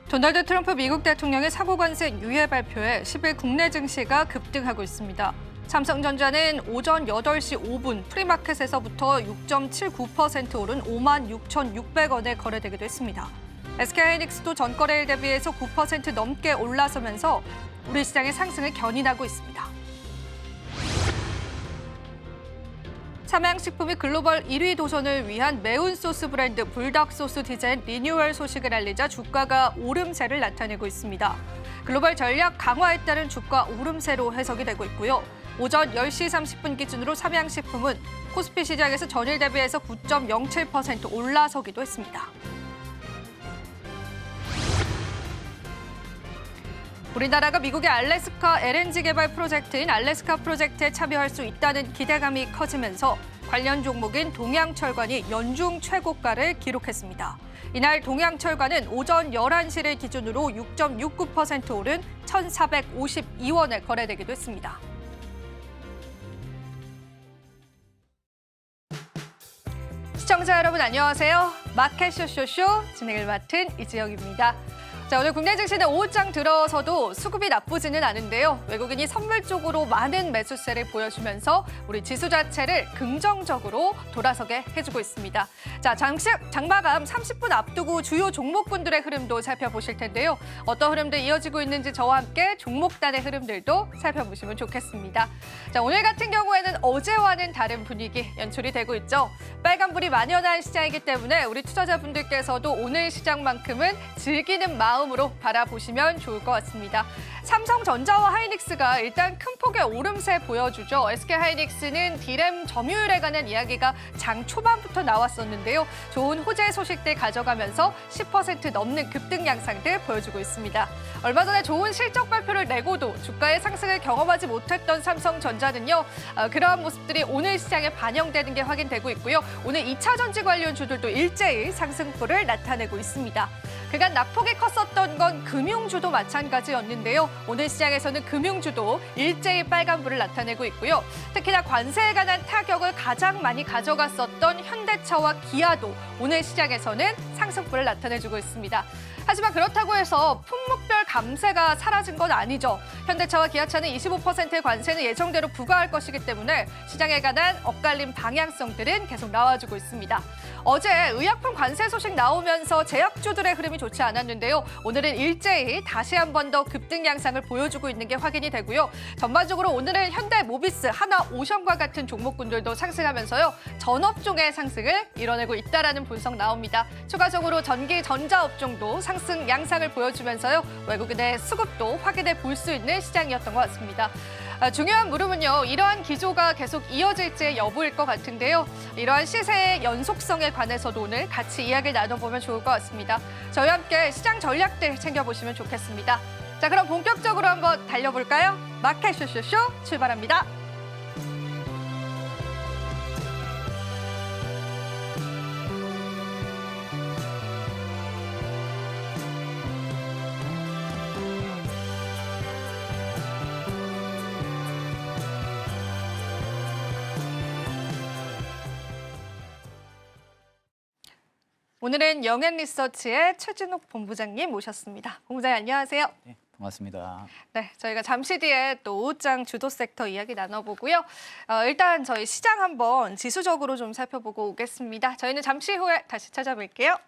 도널드 트럼프 미국 대통령의 사고관세 유예 발표에 10일 국내 증시가 급등하고 있습니다. 삼성전자는 오전 8시 5분 프리마켓에서부터 6.79% 오른 56,600원에 거래되기도 했습니다. SK하이닉스도 전거래일 대비해서 9% 넘게 올라서면서 우리 시장의 상승을 견인하고 있습니다. 삼양식품이 글로벌 1위 도전을 위한 매운 소스 브랜드 불닭 소스 디자인 리뉴얼 소식을 알리자 주가가 오름세를 나타내고 있습니다. 글로벌 전략 강화에 따른 주가 오름세로 해석이 되고 있고요. 오전 10시 30분 기준으로 삼양식품은 코스피 시장에서 전일 대비해서 9.07% 올라서기도 했습니다. 우리나라가 미국의 알래스카 LNG 개발 프로젝트인 알래스카 프로젝트에 참여할 수 있다는 기대감이 커지면서 관련 종목인 동양철관이 연중 최고가를 기록했습니다. 이날 동양철관은 오전 11시를 기준으로 6.69% 오른 1,452원에 거래되기도 했습니다. 시청자 여러분 안녕하세요. 마켓 쇼쇼쇼 진행을 맡은 이지영입니다. 자, 오늘 국내 증시는 오후장 들어서도 수급이 나쁘지는 않은데요. 외국인이 선물 쪽으로 많은 매수세를 보여주면서 우리 지수 자체를 긍정적으로 돌아서게 해주고 있습니다. 자, 장마감 30분 앞두고 주요 종목군들의 흐름도 살펴보실 텐데요. 어떤 흐름들 이어지고 있는지 저와 함께 종목단의 흐름들도 살펴보시면 좋겠습니다. 자, 오늘 같은 경우에는 어제와는 다른 분위기 연출이 되고 있죠. 빨간불이 만연한 시장이기 때문에 우리 투자자분들께서도 오늘 시장만큼은 즐기는 마음으로 바라보시면 좋을 것 같습니다. 삼성전자와 하이닉스가 일단 큰 폭의 오름세 보여주죠. SK하이닉스는 D램 점유율에 관한 이야기가 장 초반부터 나왔었는데요. 좋은 호재 소식들 가져가면서 10% 넘는 급등 양상들 보여주고 있습니다. 얼마 전에 좋은 실적 발표를 내고도 주가의 상승을 경험하지 못했던 삼성전자는요. 그러한 모습들이 오늘 시장에 반영되는 게 확인되고 있고요. 오늘 2차 전지 관련 주들도 일제히 상승폭을 나타내고 있습니다. 그간 낙폭이 컸었던 건 금융주도 마찬가지였는데요. 오늘 시장에서는 금융주도 일제히 빨간불을 나타내고 있고요. 특히나 관세에 관한 타격을 가장 많이 가져갔었던 현대차와 기아도 오늘 시장에서는 상승폭을 나타내주고 있습니다. 하지만 그렇다고 해서 품목별 감세가 사라진 건 아니죠. 현대차와 기아차는 25%의 관세는 예정대로 부과할 것이기 때문에 시장에 관한 엇갈린 방향성들은 계속 나와주고 있습니다. 어제 의약품 관세 소식 나오면서 제약주들의 흐름이 좋지 않았는데요. 오늘은 일제히 다시 한 번 더 급등 양상을 보여주고 있는 게 확인이 되고요. 전반적으로 오늘은 현대모비스, 하나오션과 같은 종목군들도 상승하면서요. 전업종의 상승을 이뤄내고 있다라는 분석 나옵니다. 추가적으로 전기, 전자업종도 상승 양상을 보여주면서요. 외국인의 수급도 확인해 볼 수 있는 시장이었던 것 같습니다. 중요한 물음은요. 이러한 기조가 계속 이어질지의 여부일 것 같은데요. 이러한 시세의 연속성에 관해서도 오늘 같이 이야기를 나눠보면 좋을 것 같습니다. 저희와 함께 시장 전략들 챙겨보시면 좋겠습니다. 자, 그럼 본격적으로 한번 달려볼까요? 마켓 쇼쇼쇼 출발합니다. 오늘은 영앤리서치의 최진욱 본부장님 모셨습니다. 본부장님 안녕하세요. 네, 반갑습니다. 네, 저희가 잠시 뒤에 또 오후장 주도 섹터 이야기 나눠보고요. 일단 저희 시장 한번 지수적으로 좀 살펴보고 오겠습니다. 저희는 잠시 후에 다시 찾아뵐게요.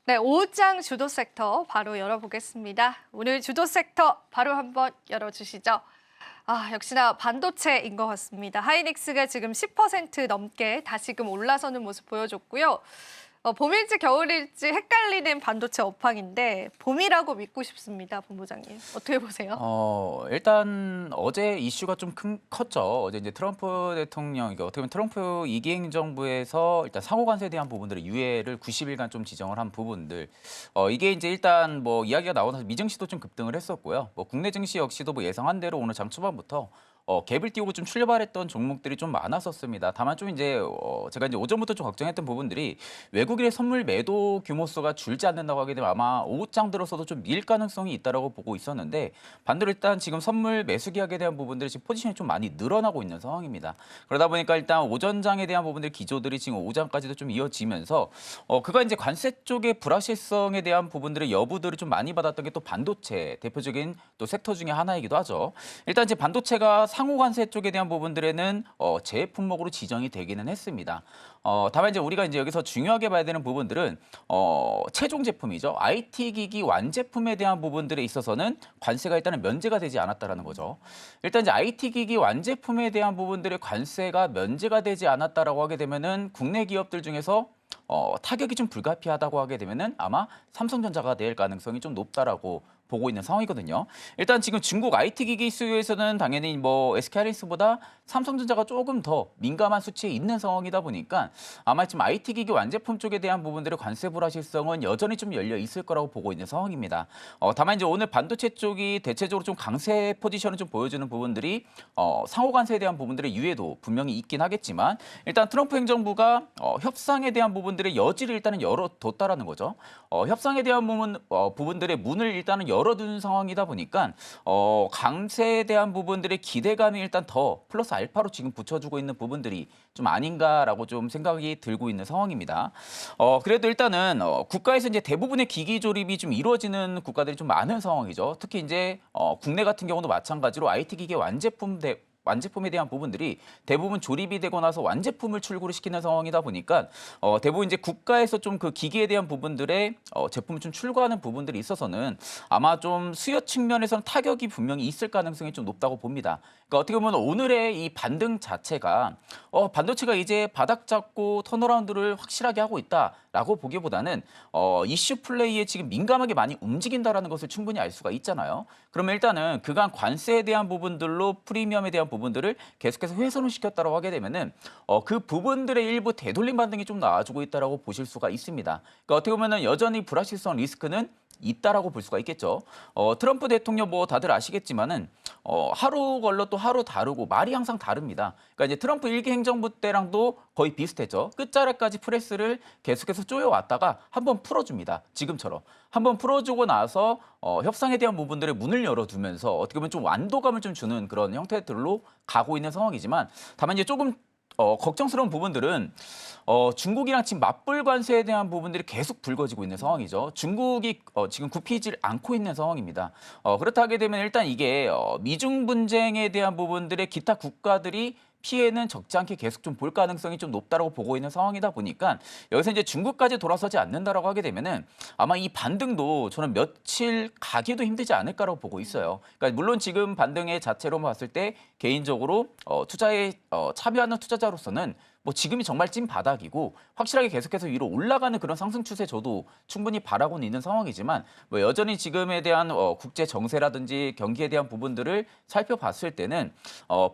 네, 오후장 주도 섹터 바로 열어보겠습니다. 오늘 주도 섹터 바로 한번 열어주시죠. 역시나 반도체인 것 같습니다. 하이닉스가 지금 10% 넘게 다시금 올라서는 모습 보여줬고요. 봄일지 겨울일지 헷갈리는 반도체 업황인데 봄이라고 믿고 싶습니다, 본부장님. 어떻게 보세요? 일단 어제 이슈가 좀 컸죠. 어제 이제 트럼프 대통령, 이게 어떻게 보면 트럼프 2기 행정부에서 일단 상호관세에 대한 부분들의 유예를 90일간 좀 지정을 한 부분들. 이게 이제 일단 뭐 이야기가 나오면서 미증시도 좀 급등을 했었고요. 뭐 국내 증시 역시도 뭐 예상한 대로 오늘 장 초반부터 갭을 띄우고 좀 출발했던 종목들이 좀 많았었습니다. 다만 좀 이제 제가 이제 오전부터 좀 걱정했던 부분들이 외국인의 선물 매도 규모수가 줄지 않는다고 하게 되면 아마 오후장 들어서도 좀 밀 가능성이 있다라고 보고 있었는데 반대로 일단 지금 선물 매수 계약에 대한 부분들이 지금 포지션이 좀 많이 늘어나고 있는 상황입니다. 그러다 보니까 일단 오전장에 대한 부분들 기조들이 지금 오후장까지도 좀 이어지면서 그가 이제 관세 쪽의 불확실성에 대한 부분들의 여부들을 좀 많이 받았던 게 또 반도체 대표적인 또 섹터 중에 하나이기도 하죠. 일단 이제 반도체가 상호관세 쪽에 대한 부분들에는 재해 품목으로 지정이 되기는 했습니다. 다만 이제 우리가 이제 여기서 중요하게 봐야 되는 부분들은 최종 제품이죠. IT 기기 완제품에 대한 부분들에 있어서는 관세가 일단은 면제가 되지 않았다라는 거죠. 일단 이제 IT 기기 완제품에 대한 부분들의 관세가 면제가 되지 않았다라고 하게 되면은 국내 기업들 중에서 타격이 좀 불가피하다고 하게 되면은 아마 삼성전자가 될 가능성이 좀 높다라고 보고 있는 상황이거든요. 일단 지금 중국 IT 기기 수요에서는 당연히 뭐 SK하이닉스보다 삼성전자가 조금 더 민감한 수치에 있는 상황이다 보니까 아마 지금 IT 기기 완제품 쪽에 대한 부분들의 관세 불확실성은 여전히 좀 열려 있을 거라고 보고 있는 상황입니다. 다만 이제 오늘 반도체 쪽이 대체적으로 좀 강세 포지션을 좀 보여주는 부분들이 상호 관세에 대한 부분들의 유예도 분명히 있긴 하겠지만 일단 트럼프 행정부가 협상에 대한 부분들의 여지를 일단은 열어뒀다라는 거죠. 협상에 대한 부분들의 문을 일단은 열어둔 상황이다 보니까 강세에 대한 부분들의 기대감이 일단 더 플러스 알파로 지금 붙여주고 있는 부분들이 좀 아닌가라고 좀 생각이 들고 있는 상황입니다. 그래도 일단은 국가에서 이제 대부분의 기기 조립이 좀 이루어지는 국가들이 좀 많은 상황이죠. 특히 이제 국내 같은 경우도 마찬가지로 IT 기기 완제품에 대한 부분들이 대부분 조립이 되고 나서 완제품을 출고를 시키는 상황이다 보니까 대부분 이제 국가에서 좀 그 기기에 대한 부분들의 제품을 좀 출고하는 부분들이 있어서는 아마 좀 수요 측면에서는 타격이 분명히 있을 가능성이 좀 높다고 봅니다. 그러니까 어떻게 보면 오늘의 이 반등 자체가 반도체가 이제 바닥 잡고 턴어라운드를 확실하게 하고 있다라고 보기보다는 이슈 플레이에 지금 민감하게 많이 움직인다라는 것을 충분히 알 수가 있잖아요. 그러면 일단은 그간 관세에 대한 부분들로 프리미엄에 대한 부분들을 계속해서 훼손을 시켰다고 하게 되면은 그 부분들의 일부 되돌림 반등이 좀 나와주고 있다라고 보실 수가 있습니다. 그러니까 어떻게 보면은 여전히 불확실성 리스크는 있다라고 볼 수가 있겠죠. 트럼프 대통령 뭐 다들 아시겠지만은 하루 걸러 또 하루 다르고 말이 항상 다릅니다. 그러니까 이제 트럼프 1기 행정부 때랑도 거의 비슷했죠. 끝자락까지 프레스를 계속해서 쪼여왔다가 한번 풀어줍니다. 지금처럼. 한번 풀어주고 나서 협상에 대한 부분들의 문을 열어두면서 어떻게 보면 좀 완도감을 좀 주는 그런 형태들로 가고 있는 상황이지만 다만 이제 조금 걱정스러운 부분들은 중국이랑 지금 맞불 관세에 대한 부분들이 계속 불거지고 있는 상황이죠. 중국이 지금 굽히질 않고 있는 상황입니다. 그렇다 하게 되면 일단 이게 미중 분쟁에 대한 부분들의 기타 국가들이 피해는 적지 않게 계속 좀 볼 가능성이 좀 높다라고 보고 있는 상황이다 보니까 여기서 이제 중국까지 돌아서지 않는다라고 하게 되면은 아마 이 반등도 저는 며칠 가기도 힘들지 않을까라고 보고 있어요. 그러니까 물론 지금 반등의 자체로 봤을 때 개인적으로 투자에 참여하는 투자자로서는 뭐 지금이 정말 찐 바닥이고 확실하게 계속해서 위로 올라가는 그런 상승 추세 저도 충분히 바라고는 있는 상황이지만 뭐 여전히 지금에 대한 국제 정세라든지 경기에 대한 부분들을 살펴봤을 때는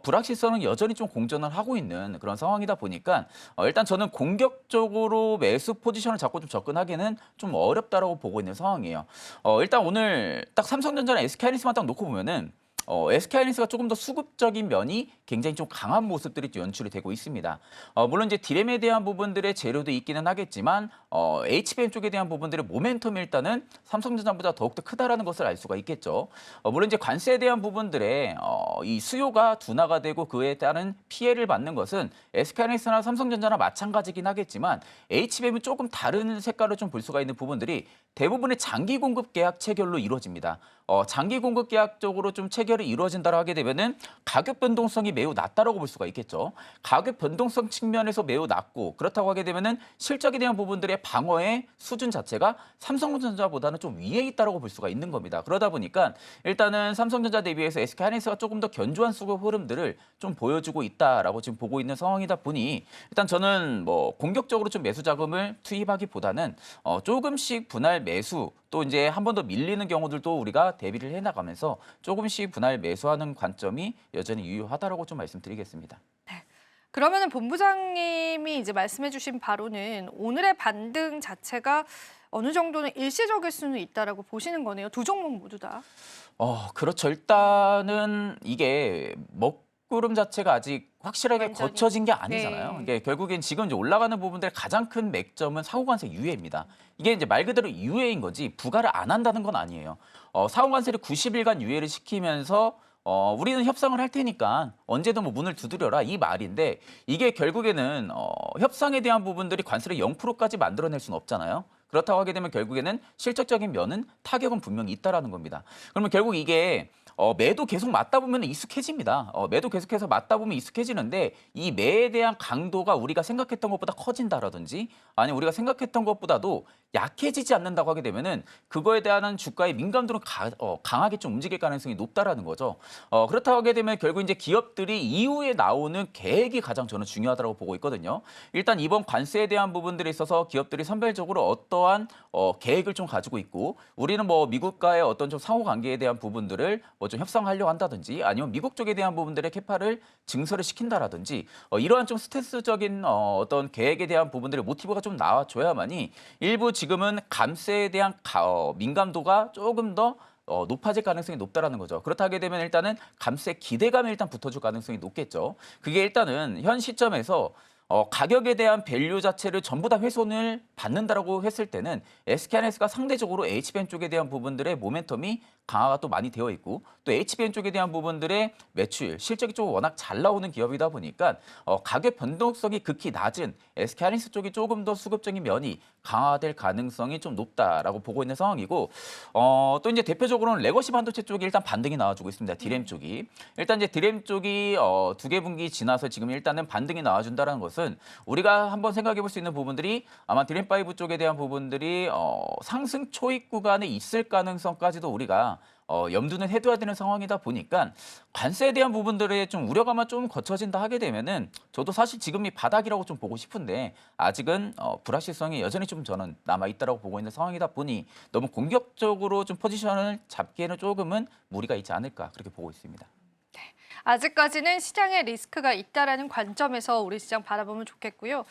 불확실성은 여전히 좀 공존을 하고 있는 그런 상황이다 보니까 일단 저는 공격적으로 매수 포지션을 잡고 좀 접근하기는 좀 어렵다라고 보고 있는 상황이에요. 일단 오늘 딱 삼성전자나 SK하이닉스만 딱 놓고 보면은 SK하이닉스가 조금 더 수급적인 면이 굉장히 좀 강한 모습들이 연출이 되고 있습니다. 물론 이제 디램에 대한 부분들의 재료도 있기는 하겠지만 HBM 쪽에 대한 부분들의 모멘텀이 일단은 삼성전자보다 더욱더 크다라는 것을 알 수가 있겠죠. 물론 이제 관세에 대한 부분들의 이 수요가 둔화가 되고 그에 따른 피해를 받는 것은 SK하이닉스나 삼성전자나 마찬가지긴 하겠지만 HBM은 조금 다른 색깔을 좀 볼 수가 있는 부분들이 대부분의 장기 공급 계약 체결로 이루어집니다. 장기 공급 계약 쪽으로 좀 체결이 이루어진다고 하게 되면은 가격 변동성이 매우 낮다라고 볼 수가 있겠죠. 가격 변동성 측면에서 매우 낮고 그렇다고 하게 되면은 실적에 대한 부분들의 방어의 수준 자체가 삼성전자보다는 좀 위에 있다라고 볼 수가 있는 겁니다. 그러다 보니까 일단은 삼성전자 대비해서 SK하이닉스가 조금 더 견조한 수급 흐름들을 좀 보여주고 있다라고 지금 보고 있는 상황이다 보니 일단 저는 뭐 공격적으로 좀 매수 자금을 투입하기보다는 조금씩 분할 매수 또 이제 한 번 더 밀리는 경우들도 우리가 대비를 해나가면서 조금씩 분할 매수하는 관점이 여전히 유효하다라고 좀 말씀드리겠습니다. 그러면은 본부장님이 이제 말씀해주신 바로는 오늘의 반등 자체가 어느 정도는 일시적일 수는 있다라고 보시는 거네요. 두 종목 모두 다. 그렇죠. 일단은 이게 먹구름 자체가 아직 확실하게 완전히. 거쳐진 게 아니잖아요. 네. 이게 결국엔 지금 이제 올라가는 부분들의 가장 큰 맥점은 사고관세 유예입니다. 이게 이제 말 그대로 유예인 거지 부과를 안 한다는 건 아니에요. 사고관세를 90일간 유예를 시키면서 우리는 협상을 할 테니까 언제든 뭐 문을 두드려라 이 말인데 이게 결국에는 협상에 대한 부분들이 관세를 0%까지 만들어낼 수는 없잖아요. 그렇다고 하게 되면 결국에는 실적적인 면은 타격은 분명히 있다라는 겁니다. 그러면 결국 이게 매도 계속 맞다 보면 익숙해집니다. 매도 계속해서 맞다 보면 익숙해지는데 이 매에 대한 강도가 우리가 생각했던 것보다 커진다라든지 아니면 우리가 생각했던 것보다도 약해지지 않는다고 하게 되면은 그거에 대한 주가의 민감도는 강하게 좀 움직일 가능성이 높다라는 거죠. 그렇다고 하게 되면 결국 이제 기업들이 이후에 나오는 계획이 가장 저는 중요하다고 보고 있거든요. 일단 이번 관세에 대한 부분들에 있어서 기업들이 선별적으로 어떠한 계획을 좀 가지고 있고 우리는 뭐 미국과의 어떤 좀 상호 관계에 대한 부분들을 뭐 좀 협상하려고 한다든지 아니면 미국 쪽에 대한 부분들의 캐파를 증설을 시킨다라든지 이러한 좀 스탠스적인 어떤 계획에 대한 부분들의 모티브가 좀 나와줘야만이 일부 지금은 감세에 대한 민감도가 조금 더 높아질 가능성이 높다라는 거죠. 그렇다게 되면 일단은 감세 기대감이 일단 붙어줄 가능성이 높겠죠. 그게 일단은 현 시점에서 가격에 대한 밸류 자체를 전부 다 훼손을 받는다라고 했을 때는 SK하이닉스가 상대적으로 HBM 쪽에 대한 부분들의 모멘텀이 강화가 또 많이 되어 있고 또 HBM 쪽에 대한 부분들의 매출, 실적이 좀 워낙 잘 나오는 기업이다 보니까 가격 변동성이 극히 낮은 SK하이닉스 쪽이 조금 더 수급적인 면이 강화될 가능성이 좀 높다라고 보고 있는 상황이고 또 이제 대표적으로는 레거시 반도체 쪽이 일단 반등이 나와주고 있습니다. 디램 쪽이. 일단 이제 디램 쪽이 두 개 분기 지나서 지금 일단은 반등이 나와준다는 것은 우리가 한번 생각해 볼 수 있는 부분들이 아마 디램5 쪽에 대한 부분들이 상승 초입 구간에 있을 가능성까지도 우리가 염두는 해둬야 되는 상황이다 보니까 관세에 대한 부분들에 좀 우려감만 좀 거쳐진다 하게 되면은 저도 사실 지금이 바닥이라고 좀 보고 싶은데 아직은 불확실성이 여전히 좀 저는 남아 있다라고 보고 있는 상황이다 보니 너무 공격적으로 좀 포지션을 잡기에는 조금은 무리가 있지 않을까 그렇게 보고 있습니다. 아직까지는 시장에 리스크가 있다라는 관점에서 우리 시장 바라보면 좋겠고요.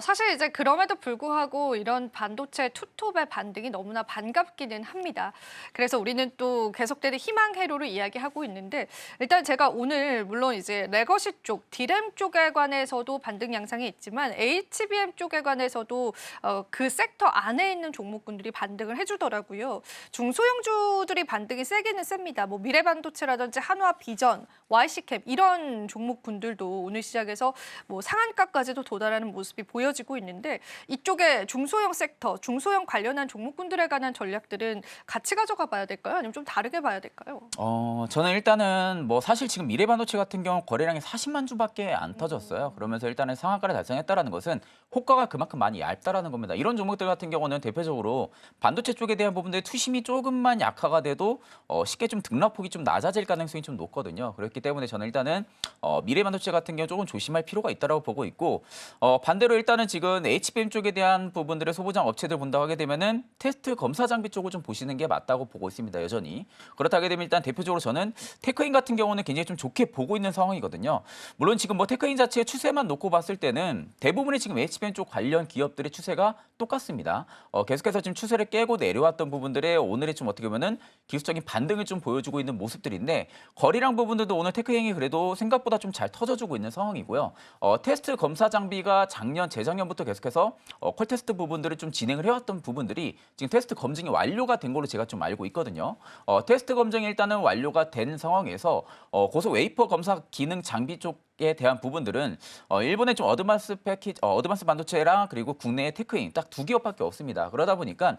사실 이제 그럼에도 불구하고 이런 반도체 투톱의 반등이 너무나 반갑기는 합니다. 그래서 우리는 또 계속되는 희망 회로를 이야기하고 있는데 일단 제가 오늘 물론 이제 레거시 쪽, 디램 쪽에 관해서도 반등 양상이 있지만 HBM 쪽에 관해서도 그 섹터 안에 있는 종목군들이 반등을 해주더라고요. 중소형주들이 반등이 세기는 셉니다. 뭐 미래반도체라든지 한화 비전, YC캡 이런 종목군들도 오늘 시작에서 뭐 상한가까지도 도달하는 모습이 보여지고 있는데 이쪽에 중소형 섹터, 중소형 관련한 종목군들에 관한 전략들은 같이 가져가 봐야 될까요? 아니면 좀 다르게 봐야 될까요? 저는 일단은 뭐 사실 지금 미래반도체 같은 경우 거래량이 40만 주밖에 안 터졌어요. 그러면서 일단은 상한가를 달성했다라는 것은 호가가 그만큼 많이 얇다라는 겁니다. 이런 종목들 같은 경우는 대표적으로 반도체 쪽에 대한 부분들의 투심이 조금만 약화가 돼도 쉽게 좀 등락폭이 좀 낮아질 가능성이 좀 높거든요. 그렇기 때문에 저는 일단은 미래반도체 같은 경우 조금 조심할 필요가 있다라고 보고 있고 반대로 일단은 지금 HBM 쪽에 대한 부분들의 소부장 업체들 본다고 하게 되면은 테스트 검사 장비 쪽을 좀 보시는 게 맞다고 보고 있습니다. 여전히. 그렇다 하게 되면 일단 대표적으로 저는 테크인 같은 경우는 굉장히 좀 좋게 보고 있는 상황이거든요. 물론 지금 뭐 테크인 자체의 추세만 놓고 봤을 때는 대부분의 지금 HBM 쪽 관련 기업들의 추세가 똑같습니다. 계속해서 지금 추세를 깨고 내려왔던 부분들의 오늘의 좀 어떻게 보면은 기술적인 반등을 좀 보여주고 있는 모습들인데 거래량 부분들도 오늘 테크인이 그래도 생각보다 좀 잘 터져주고 있는 상황이고요. 테스트 검사 장비가 작년, 재작년부터 계속해서 콜 테스트 부분들을 좀 진행을 해왔던 부분들이 지금 테스트 검증이 완료가 된 걸로 제가 좀 알고 있거든요. 테스트 검증이 일단은 완료가 된 상황에서 고속 웨이퍼 검사 기능 장비 쪽 에 대한 부분들은 일본의 좀 어드밴스 패키지, 어드밴스 반도체랑 그리고 국내의 테크인 딱 두 기업밖에 없습니다. 그러다 보니까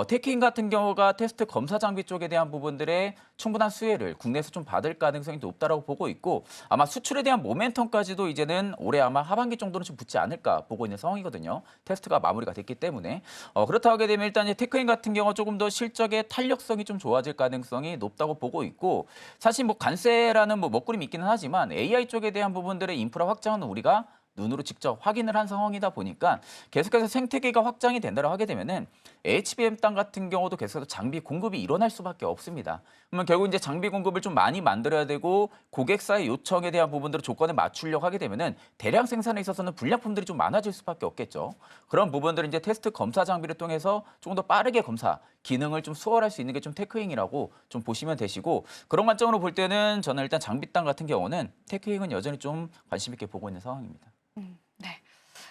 테크인 같은 경우가 테스트 검사 장비 쪽에 대한 부분들의 충분한 수혜를 국내에서 좀 받을 가능성이 높다라고 보고 있고 아마 수출에 대한 모멘텀까지도 이제는 올해 아마 하반기 정도는 좀 붙지 않을까 보고 있는 상황이거든요. 테스트가 마무리가 됐기 때문에 그렇다 하게 되면 일단 이제 테크인 같은 경우 조금 더 실적의 탄력성이 좀 좋아질 가능성이 높다고 보고 있고 사실 뭐 관세라는 뭐 먹구름이 있기는 하지만 AI 쪽에 대한 부분들의 인프라 확장은 우리가 눈으로 직접 확인을 한 상황이다 보니까 계속해서 생태계가 확장이 된다고 하게 되면은 HBM 땅 같은 경우도 계속해서 장비 공급이 일어날 수밖에 없습니다. 그러면 결국 이제 장비 공급을 좀 많이 만들어야 되고 고객사의 요청에 대한 부분들을 조건에 맞추려고 하게 되면은 대량 생산에 있어서는 불량품들이 좀 많아질 수밖에 없겠죠. 그런 부분들은 이제 테스트 검사 장비를 통해서 조금 더 빠르게 검사 기능을 좀 수월할 수 있는 게 좀 테크잉이라고 좀 보시면 되시고 그런 관점으로 볼 때는 저는 일단 장비 땅 같은 경우는 테크잉은 여전히 좀 관심 있게 보고 있는 상황입니다. 네.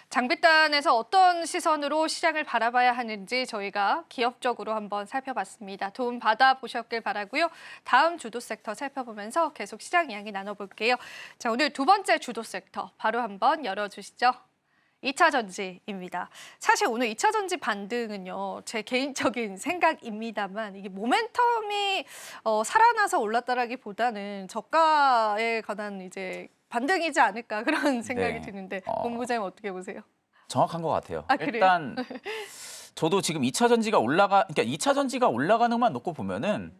장비단에서 어떤 시선으로 시장을 바라봐야 하는지 저희가 기업적으로 한번 살펴봤습니다. 도움 받아보셨길 바라고요. 다음 주도 섹터 살펴보면서 계속 시장 이야기 나눠볼게요. 자, 오늘 두 번째 주도 섹터 바로 한번 열어주시죠. 2차 전지입니다. 사실 오늘 2차 전지 반등은요, 제 개인적인 생각입니다만 이게 모멘텀이 살아나서 올랐다라기보다는 저가에 관한 이제 반등이지 않을까 그런 생각이 네. 드는데 본부장님 어떻게 보세요? 정확한 것 같아요. 아, 그래요? 일단 저도 지금 2차 전지가 그러니까 2차 전지가 올라가는 것만 놓고 보면은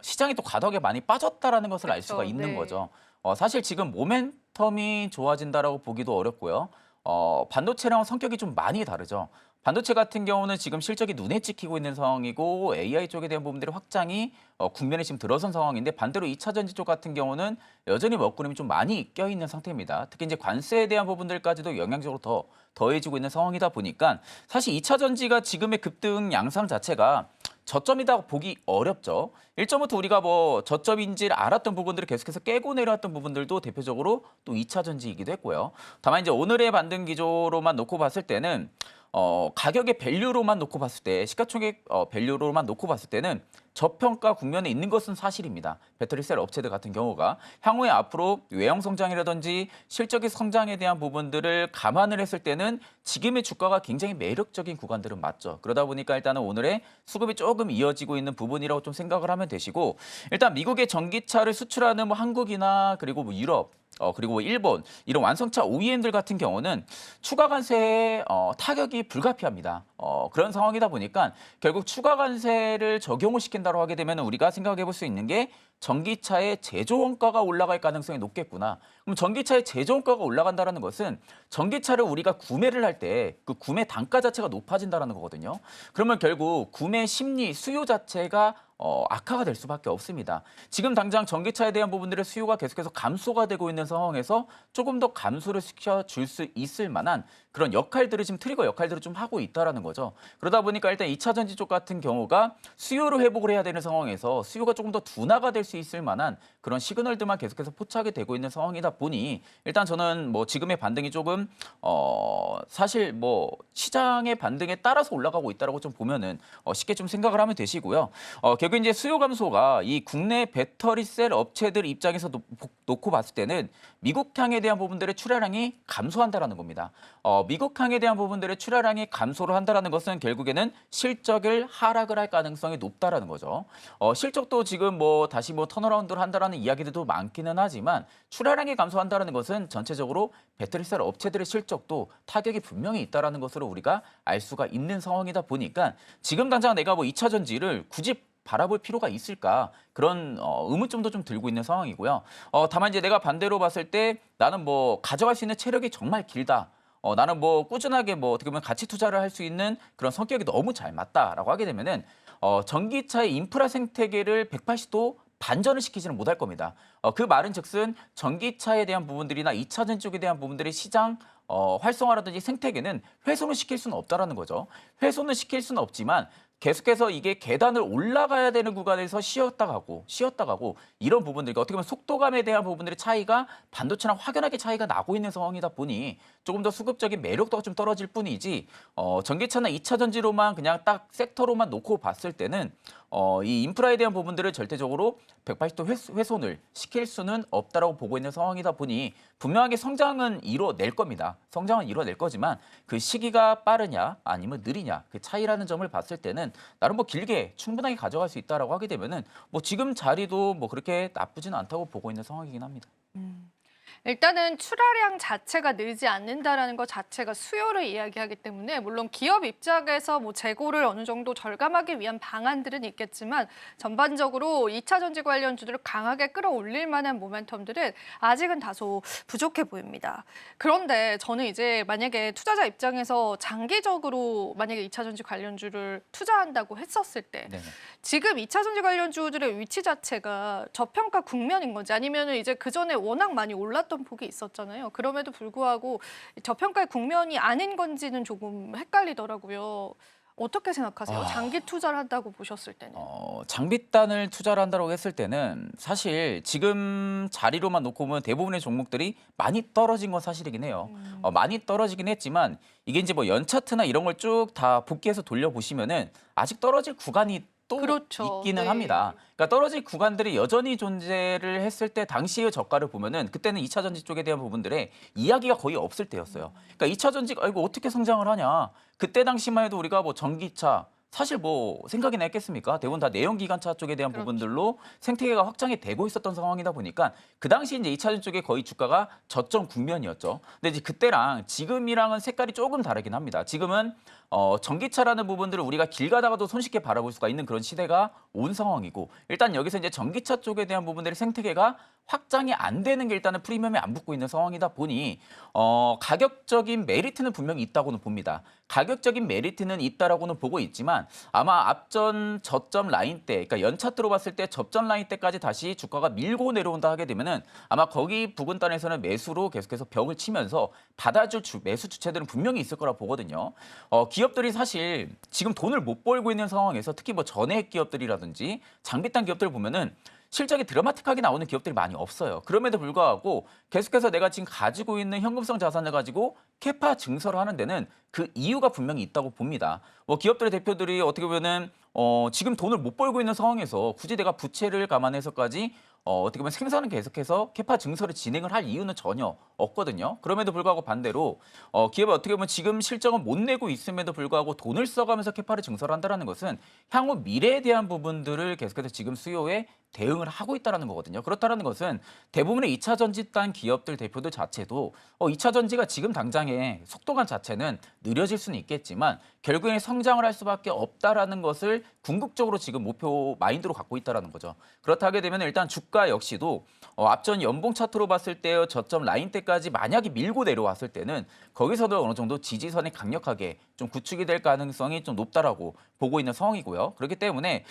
시장이 또 과도하게 많이 빠졌다라는 것을 알 수가 그렇죠. 있는 네. 거죠. 사실 지금 모멘텀이 좋아진다라고 보기도 어렵고요. 반도체랑 성격이 좀 많이 다르죠. 반도체 같은 경우는 지금 실적이 눈에 찍히고 있는 상황이고 AI 쪽에 대한 부분들의 확장이 국면에 지금 들어선 상황인데 반대로 2차 전지 쪽 같은 경우는 여전히 먹구름이 좀 많이 껴있는 상태입니다. 특히 이제 관세에 대한 부분들까지도 영향적으로 더 더해지고 있는 상황이다 보니까 사실 2차 전지가 지금의 급등 양상 자체가 저점이다 보기 어렵죠. 일전부터 우리가 뭐 저점인지 알았던 부분들을 계속해서 깨고 내려왔던 부분들도 대표적으로 또 2차 전지이기도 했고요. 다만 이제 오늘의 반등 기조로만 놓고 봤을 때는 가격의 밸류로만 놓고 봤을 때 시가총액 밸류로만 놓고 봤을 때는 저평가 국면에 있는 것은 사실입니다. 배터리셀 업체들 같은 경우가 향후에 앞으로 외형 성장이라든지 실적의 성장에 대한 부분들을 감안을 했을 때는 지금의 주가가 굉장히 매력적인 구간들은 맞죠. 그러다 보니까 일단은 오늘의 수급이 조금 이어지고 있는 부분이라고 좀 생각을 하면 되시고 일단 미국의 전기차를 수출하는 뭐 한국이나 그리고 뭐 유럽 그리고 뭐 일본 이런 완성차 OEM들 같은 경우는 추가 관세에 타격이 불가피합니다. 그런 상황이다 보니까 결국 추가 관세를 적용을 시킨다고 하게 되면 우리가 생각해 볼 수 있는 게 전기차의 제조 원가가 올라갈 가능성이 높겠구나. 그럼 전기차의 제조 원가가 올라간다는 것은 전기차를 우리가 구매를 할 때 그 구매 단가 자체가 높아진다는 거거든요. 그러면 결국 구매 심리, 수요 자체가 악화가 될 수밖에 없습니다. 지금 당장 전기차에 대한 부분들의 수요가 계속해서 감소가 되고 있는 상황에서 조금 더 감소를 시켜줄 수 있을 만한 그런 역할들을 지금 트리거 역할들을 좀 하고 있다라는 거죠. 그러다 보니까 일단 2차 전지 쪽 같은 경우가 수요를 회복을 해야 되는 상황에서 수요가 조금 더 둔화가 될 수 있을 만한 그런 시그널들만 계속해서 포착이 되고 있는 상황이다 보니 일단 저는 뭐 지금의 반등이 조금 사실 뭐 시장의 반등에 따라서 올라가고 있다라고 좀 보면은 쉽게 좀 생각을 하면 되시고요. 결국 이제 수요 감소가 이 국내 배터리셀 업체들 입장에서 놓고 봤을 때는 미국향에 대한 부분들의 출하량이 감소한다라는 겁니다. 미국향에 대한 부분들의 출하량이 감소를 한다라는 것은 결국에는 실적을 하락을 할 가능성이 높다라는 거죠. 실적도 지금 뭐 다시 뭐 턴어라운드를 한다라는 이야기들도 많기는 하지만 출하량이 감소한다라는 것은 전체적으로 배터리셀 업체들의 실적도 타격이 분명히 있다라는 것으로 우리가 알 수가 있는 상황이다 보니까 지금 당장 내가 뭐 2차 전지를 굳이 바라볼 필요가 있을까 그런 의문점도 좀 들고 있는 상황이고요. 다만 이제 내가 반대로 봤을 때 나는 뭐 가져갈 수 있는 체력이 정말 길다. 나는 뭐 꾸준하게 뭐 어떻게 보면 가치 투자를 할 수 있는 그런 성격이 너무 잘 맞다라고 하게 되면은 전기차의 인프라 생태계를 180도 반전을 시키지는 못할 겁니다. 그 말은 즉슨 전기차에 대한 부분들이나 2차 전지 쪽에 대한 부분들의 시장 활성화라든지 생태계는 훼손을 시킬 수는 없다라는 거죠. 훼손을 시킬 수는 없지만 계속해서 이게 계단을 올라가야 되는 구간에서 쉬었다 가고 이런 부분들, 어떻게 보면 속도감에 대한 부분들의 차이가 반도체랑 확연하게 차이가 나고 있는 상황이다 보니 조금 더 수급적인 매력도가 좀 떨어질 뿐이지 전기차나 2차 전지로만 그냥 딱 섹터로만 놓고 봤을 때는 이 인프라에 대한 부분들을 절대적으로 180도 훼손을 시킬 수는 없다라고 보고 있는 상황이다 보니 분명하게 성장은 이뤄낼 겁니다. 성장은 이뤄낼 거지만 그 시기가 빠르냐 아니면 느리냐 그 차이라는 점을 봤을 때는 나름 뭐 길게 충분하게 가져갈 수 있다라고 하게 되면은 뭐 지금 자리도 뭐 그렇게 나쁘지는 않다고 보고 있는 상황이긴 합니다. 일단은 출하량 자체가 늘지 않는다라는 것 자체가 수요를 이야기하기 때문에 물론 기업 입장에서 뭐 재고를 어느 정도 절감하기 위한 방안들은 있겠지만 전반적으로 2차 전지 관련주들을 강하게 끌어올릴 만한 모멘텀들은 아직은 다소 부족해 보입니다. 그런데 저는 이제 만약에 투자자 입장에서 장기적으로 만약에 2차 전지 관련주를 투자한다고 했었을 때 네네. 지금 2차 전지 관련주들의 위치 자체가 저평가 국면인 건지 아니면 이제 그전에 워낙 많이 올랐던 폭이 있었잖아요. 그럼에도 불구하고 저평가의 국면이 아닌 건지는 조금 헷갈리더라고요. 어떻게 생각하세요? 장기 투자를 한다고 보셨을 때는. 장비단을 투자를 한다고 했을 때는 사실 지금 자리로만 놓고 보면 대부분의 종목들이 많이 떨어진 건 사실이긴 해요. 많이 떨어지긴 했지만 이게 이제 뭐 연차트나 이런 걸 쭉 다 복귀해서 돌려보시면은 아직 떨어질 구간이 또 그렇죠. 있기는 네. 합니다. 그러니까 떨어질 구간들이 여전히 존재를 했을 때 당시의 저가를 보면은 그때는 2차 전지 쪽에 대한 부분들의 이야기가 거의 없을 때였어요. 그러니까 2차 전지가 이거 어떻게 성장을 하냐. 그때 당시만 해도 우리가 뭐 전기차 사실 뭐 생각이나 했겠습니까? 대부분 다 내연기관차 쪽에 대한 그렇죠. 부분들로 생태계가 확장이 되고 있었던 상황이다 보니까 그 당시 이제 2차 전지 쪽에 거의 주가가 저점 국면이었죠. 근데 이제 그때랑 지금이랑은 색깔이 조금 다르긴 합니다. 지금은 전기차라는 부분들을 우리가 길 가다가도 손쉽게 바라볼 수가 있는 그런 시대가 온 상황이고 일단 여기서 이제 전기차 쪽에 대한 부분들의 생태계가 확장이 안 되는 게 일단은 프리미엄에 안 붙고 있는 상황이다 보니 가격적인 메리트는 분명히 있다고는 봅니다. 가격적인 메리트는 있다라고는 보고 있지만 아마 앞전 저점 라인 때, 그러니까 연차트로 봤을 때 접전 라인 때까지 다시 주가가 밀고 내려온다 하게 되면은 아마 거기 부근단에서는 매수로 계속해서 벽을 치면서 받아줄 매수 주체들은 분명히 있을 거라 보거든요. 기업들이 사실 지금 돈을 못 벌고 있는 상황에서 특히 뭐 전해액 기업들이라든지 장비단 기업들 보면은 실적이 드라마틱하게 나오는 기업들이 많이 없어요. 그럼에도 불구하고 계속해서 내가 지금 가지고 있는 현금성 자산을 가지고 캐파 증설을 하는 데는 그 이유가 분명히 있다고 봅니다. 뭐 기업들의 대표들이 어떻게 보면은 지금 돈을 못 벌고 있는 상황에서 굳이 내가 부채를 감안해서까지 어떻게 보면 생산을 계속해서 캐파 증설을 진행을 할 이유는 전혀 없거든요. 그럼에도 불구하고 반대로 기업이 어떻게 보면 지금 실적은 못 내고 있음에도 불구하고 돈을 써가면서 캐파를 증설한다는 것은 향후 미래에 대한 부분들을 계속해서 지금 수요에 대응을 하고 있다는 거거든요. 그렇다는 것은 대부분의 2차 전지단 기업들 대표들 자체도 2차 전지가 지금 당장의 속도감 자체는 느려질 수는 있겠지만 결국에 성장을 할 수밖에 없다라는 것을 궁극적으로 지금 목표 마인드로 갖고 있다는 거죠. 그렇다 하게 되면 일단 주가 역시도 앞전 연봉 차트로 봤을 때 저점 라인 때까지 만약에 밀고 내려왔을 때는 거기서도 어느 정도 지지선이 강력하게 좀 구축이 될 가능성이 좀 높다라고 보고 있는 상황이고요. 그렇기 때문에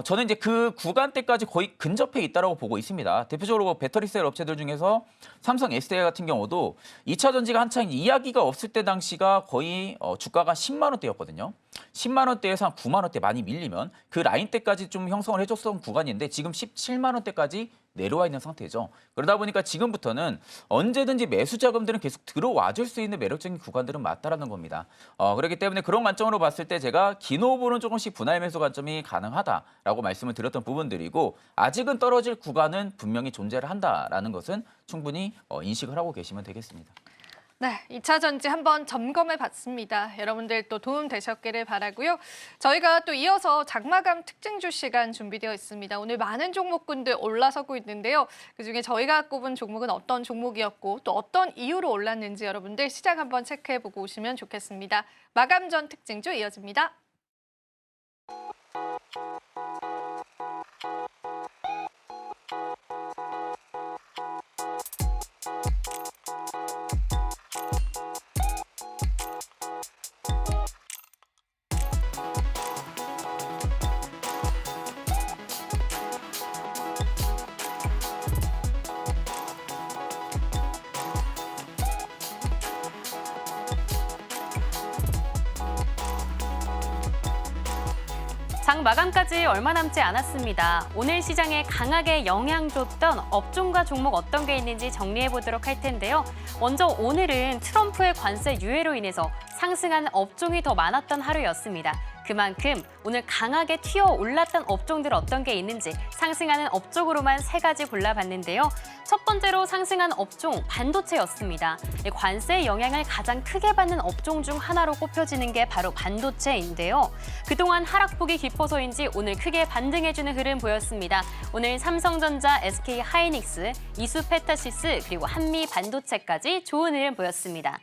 저는 이제 그 구간대까지 거의 근접해 있다라고 보고 있습니다. 대표적으로 배터리 셀 업체들 중에서 삼성 SDI 같은 경우도 2차 전지가 한창 이야기가 없을 때 당시가 거의 주가가 10만 원대였거든요. 10만 원대에서 한 9만 원대 많이 밀리면 그 라인 때까지 좀 형성을 해줬던 구간인데 지금 17만 원대까지 내려와 있는 상태죠. 그러다 보니까 지금부터는 언제든지 매수 자금들은 계속 들어와 줄 수 있는 매력적인 구간들은 맞다라는 겁니다. 그렇기 때문에 그런 관점으로 봤을 때 제가 긴 호흡으로는 조금씩 분할 매수 관점이 가능하다라고 말씀을 드렸던 부분들이고 아직은 떨어질 구간은 분명히 존재를 한다라는 것은 충분히 인식을 하고 계시면 되겠습니다. 네, 2차 전지 한번 점검해 봤습니다. 여러분들 또 도움 되셨기를 바라고요. 저희가 또 이어서 장마감 특징주 시간 준비되어 있습니다. 오늘 많은 종목군들 올라서고 있는데요. 그중에 저희가 꼽은 종목은 어떤 종목이었고 또 어떤 이유로 올랐는지 여러분들 시장 한번 체크해 보고 오시면 좋겠습니다. 마감 전 특징주 이어집니다. 장 마감까지 얼마 남지 않았습니다. 오늘 시장에 강하게 영향 줬던 업종과 종목 어떤 게 있는지 정리해 보도록 할 텐데요. 먼저 오늘은 트럼프의 관세 유예로 인해서 상승하는 업종이 더 많았던 하루였습니다. 그만큼 오늘 강하게 튀어 올랐던 업종들 어떤 게 있는지 상승하는 업종으로만 3가지 골라봤는데요. 첫 번째로 상승한 업종 반도체였습니다. 관세 영향을 가장 크게 받는 업종 중 하나로 꼽혀지는 게 바로 반도체인데요. 그동안 하락폭이 깊어서인지 오늘 크게 반등해주는 흐름 보였습니다. 오늘 삼성전자, SK하이닉스, 이수페타시스 그리고 한미반도체까지 좋은 흐름 보였습니다.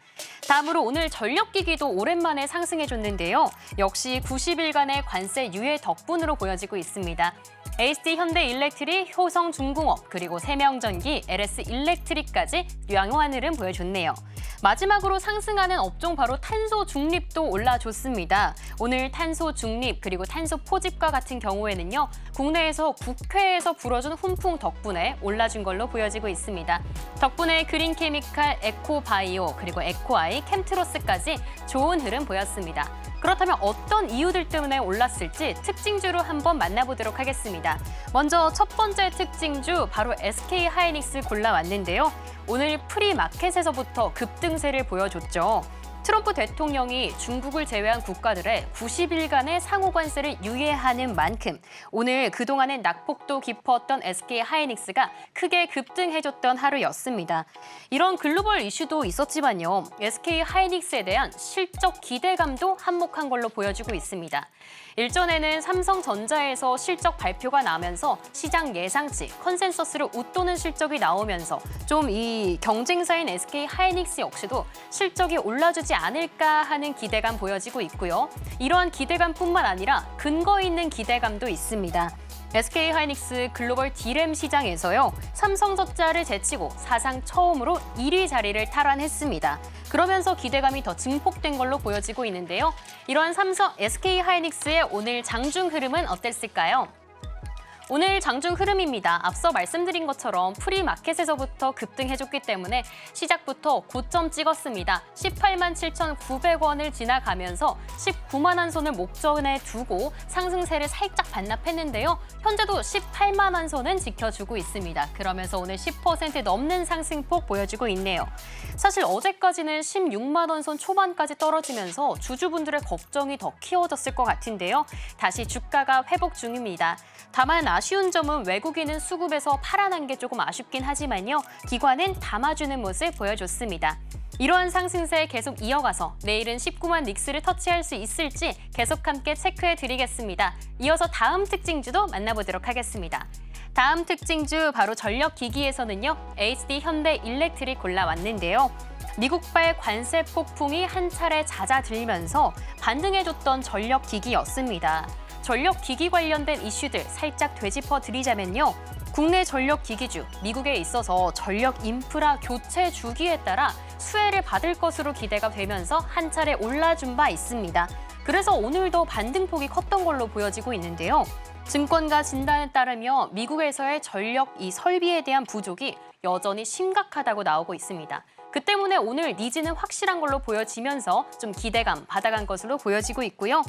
다음으로 오늘 전력기기도 오랜만에 상승해줬는데요. 역시 90일간의 관세 유예 덕분으로 보여지고 있습니다. HD현대일렉트릭, 효성중공업, 그리고 세명전기, LS일렉트릭까지 양호한 흐름 보여줬네요. 마지막으로 상승하는 업종 바로 탄소 중립도 올라줬습니다. 오늘 탄소 중립 그리고 탄소 포집과 같은 경우에는요. 국내에서 국회에서 불어준 훈풍 덕분에 올라준 걸로 보여지고 있습니다. 덕분에 그린케미칼, 에코바이오 그리고 에코아이, 캠트로스까지 좋은 흐름 보였습니다. 그렇다면 어떤 이유들 때문에 올랐을지 특징주로 한번 만나보도록 하겠습니다. 먼저 첫 번째 특징주 바로 SK하이닉스 골라왔는데요. 오늘 프리마켓에서부터 급등세를 보여줬죠. 트럼프 대통령이 중국을 제외한 국가들의 90일간의 상호 관세를 유예하는 만큼 오늘 그동안의 낙폭도 깊었던 SK하이닉스가 크게 급등해줬던 하루였습니다. 이런 글로벌 이슈도 있었지만요. SK하이닉스에 대한 실적 기대감도 한몫한 걸로 보여지고 있습니다. 일전에는 삼성전자에서 실적 발표가 나면서 시장 예상치, 컨센서스를 웃도는 실적이 나오면서 좀 이 경쟁사인 SK하이닉스 역시도 실적이 올라주지 않을까 하는 기대감 보여지고 있고요. 이러한 기대감뿐만 아니라 근거 있는 기대감도 있습니다. SK하이닉스 글로벌 D램 시장에서요. 삼성전자를 제치고 사상 처음으로 1위 자리를 탈환했습니다. 그러면서 기대감이 더 증폭된 걸로 보여지고 있는데요. 이러한 SK하이닉스의 오늘 장중 흐름은 어땠을까요? 오늘 장중 흐름입니다. 앞서 말씀드린 것처럼 프리마켓에서부터 급등해줬기 때문에 시작부터 고점 찍었습니다. 18만 7,900원을 지나가면서 19만 원 선을 목전에 두고 상승세를 살짝 반납했는데요. 현재도 18만 원 선은 지켜주고 있습니다. 그러면서 오늘 10% 넘는 상승폭 보여주고 있네요. 사실 어제까지는 16만 원 선 초반까지 떨어지면서 주주분들의 걱정이 더 키워졌을 것 같은데요. 다시 주가가 회복 중입니다. 다만 아쉬운 점은 외국인은 수급에서 팔아난 게 조금 아쉽긴 하지만요. 기관은 담아주는 모습 보여줬습니다. 이러한 상승세 계속 이어가서 내일은 19만 닉스를 터치할 수 있을지 계속 함께 체크해드리겠습니다. 이어서 다음 특징주도 만나보도록 하겠습니다. 다음 특징주 바로 전력기기에서는요. HD현대일렉트릭 골라왔는데요. 미국발 관세 폭풍이 한 차례 잦아들면서 반등해줬던 전력기기였습니다. 전력기기 관련된 이슈들 살짝 되짚어드리자면요. 국내 전력기기주, 미국에 있어서 전력 인프라 교체 주기에 따라 수혜를 받을 것으로 기대가 되면서 한 차례 올라준 바 있습니다. 그래서 오늘도 반등폭이 컸던 걸로 보여지고 있는데요. 증권가 진단에 따르면 미국에서의 전력 설비에 대한 부족이 여전히 심각하다고 나오고 있습니다. 그 때문에 오늘 니즈는 확실한 걸로 보여지면서 좀 기대감 받아간 것으로 보여지고 있고요.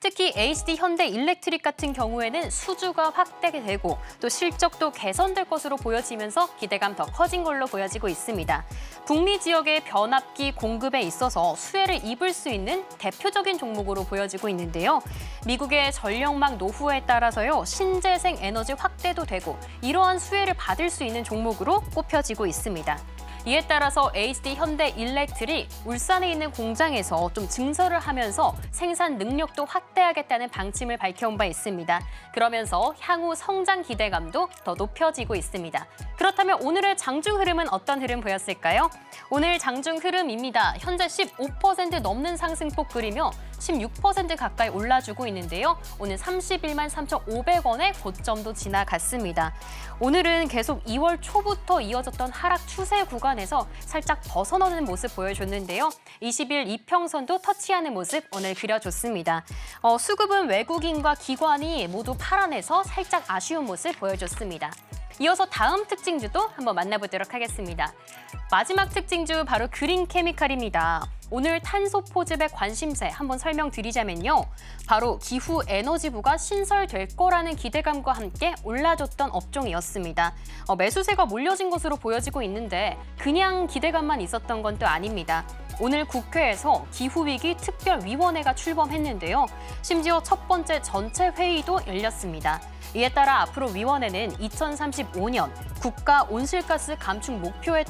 특히 HD현대일렉트릭 같은 경우에는 수주가 확대가 되고 또 실적도 개선될 것으로 보여지면서 기대감 더 커진 걸로 보여지고 있습니다. 북미 지역의 변압기 공급에 있어서 수혜를 입을 수 있는 대표적인 종목으로 보여지고 있는데요. 미국의 전력망 노후에 따라서요. 신재생 에너지 확대도 되고 이러한 수혜를 받을 수 있는 종목으로 꼽혀지고 있습니다. 이에 따라서 HD현대일렉트릭 울산에 있는 공장에서 좀 증설을 하면서 생산 능력도 확대하겠다는 방침을 밝혀온 바 있습니다. 그러면서 향후 성장 기대감도 더 높여지고 있습니다. 그렇다면 오늘의 장중 흐름은 어떤 흐름 보였을까요? 오늘 장중 흐름입니다. 현재 15% 넘는 상승폭 그리며 16% 가까이 올라주고 있는데요. 오늘 31만 3,500원의 고점도 지나갔습니다. 오늘은 계속 2월 초부터 이어졌던 하락 추세 구간에서 살짝 벗어나는 모습 보여줬는데요. 20일 이평선도 터치하는 모습 오늘 그려줬습니다. 수급은 외국인과 기관이 모두 팔아내서 살짝 아쉬운 모습 보여줬습니다. 이어서 다음 특징주도 한번 만나보도록 하겠습니다. 마지막 특징주 바로 그린케미칼입니다. 오늘 탄소 포집의 관심세 한번 설명드리자면요. 바로 기후 에너지부가 신설될 거라는 기대감과 함께 올라줬던 업종이었습니다. 매수세가 몰려진 것으로 보여지고 있는데 그냥 기대감만 있었던 건 또 아닙니다. 오늘 국회에서 기후위기 특별위원회가 출범했는데요. 심지어 첫 번째 전체 회의도 열렸습니다. 이에 따라 앞으로 위원회는 2035년 국가 온실가스 감축 목표에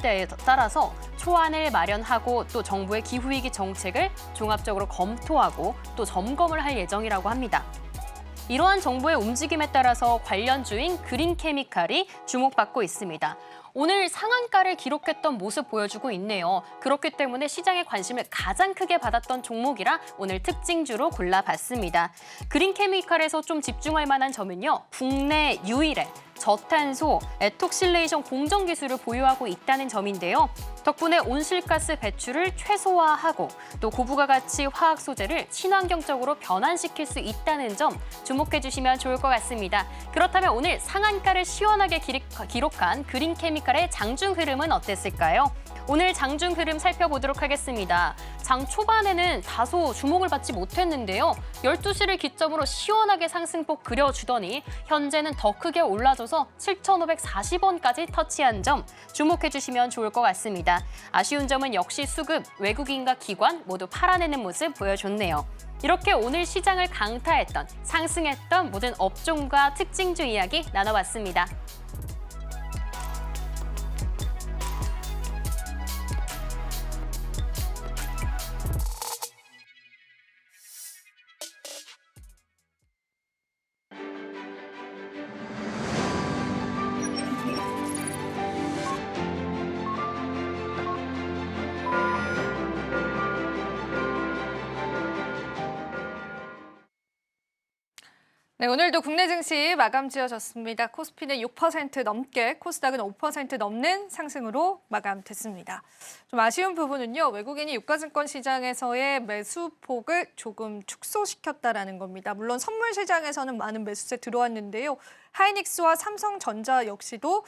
따라서 초안을 마련하고 또 정부의 기후위기 정책을 종합적으로 검토하고 또 점검을 할 예정이라고 합니다. 이러한 정부의 움직임에 따라서 관련주인 그린케미칼이 주목받고 있습니다. 오늘 상한가를 기록했던 모습 보여주고 있네요. 그렇기 때문에 시장의 관심을 가장 크게 받았던 종목이라 오늘 특징주로 골라봤습니다. 그린케미칼에서 좀 집중할 만한 점은요. 국내 유일의 저탄소 에톡실레이션 공정 기술을 보유하고 있다는 점인데요. 덕분에 온실가스 배출을 최소화하고 또 고부가 가치 화학 소재를 친환경적으로 변환시킬 수 있다는 점 주목해 주시면 좋을 것 같습니다. 그렇다면 오늘 상한가를 시원하게 기록한 그린케미칼의 장중 흐름은 어땠을까요? 오늘 장중 흐름 살펴보도록 하겠습니다. 장 초반에는 다소 주목을 받지 못했는데요. 12시를 기점으로 시원하게 상승폭 그려주더니 현재는 더 크게 올라줘서 7,540원까지 터치한 점 주목해 주시면 좋을 것 같습니다. 아쉬운 점은 역시 수급, 외국인과 기관 모두 팔아내는 모습 보여줬네요. 이렇게 오늘 시장을 강타했던, 상승했던 모든 업종과 특징주 이야기 나눠봤습니다. 네, 오늘도 국내 증시 마감 지어졌습니다. 코스피는 6% 넘게, 코스닥은 5% 넘는 상승으로 마감됐습니다. 좀 아쉬운 부분은요, 외국인이 유가증권 시장에서의 매수폭을 조금 축소시켰다라는 겁니다. 물론 선물 시장에서는 많은 매수세 들어왔는데요. 하이닉스와 삼성전자 역시도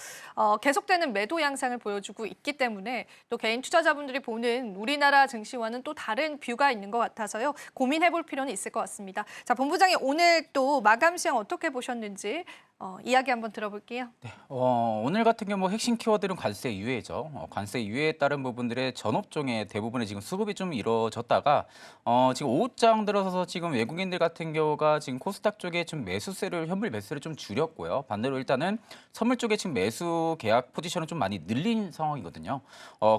계속되는 매도 양상을 보여주고 있기 때문에 또 개인 투자자분들이 보는 우리나라 증시와는 또 다른 뷰가 있는 것 같아서요. 고민해볼 필요는 있을 것 같습니다. 자, 본부장님 오늘 또 마감 시장 어떻게 보셨는지 이야기 한번 들어볼게요. 네, 오늘 같은 경우 핵심 키워드는 관세 유예죠. 관세 유예에 따른 부분들의 전 업종의 대부분의 지금 수급이 좀 이루어졌다가 지금 오후장 들어서서 지금 외국인들 같은 경우가 지금 코스닥 쪽에 좀 매수세를 현물 매수를 좀 줄였고요. 반대로 일단은 선물 쪽에 지금 매수 계약 포지션을 좀 많이 늘린 상황이거든요.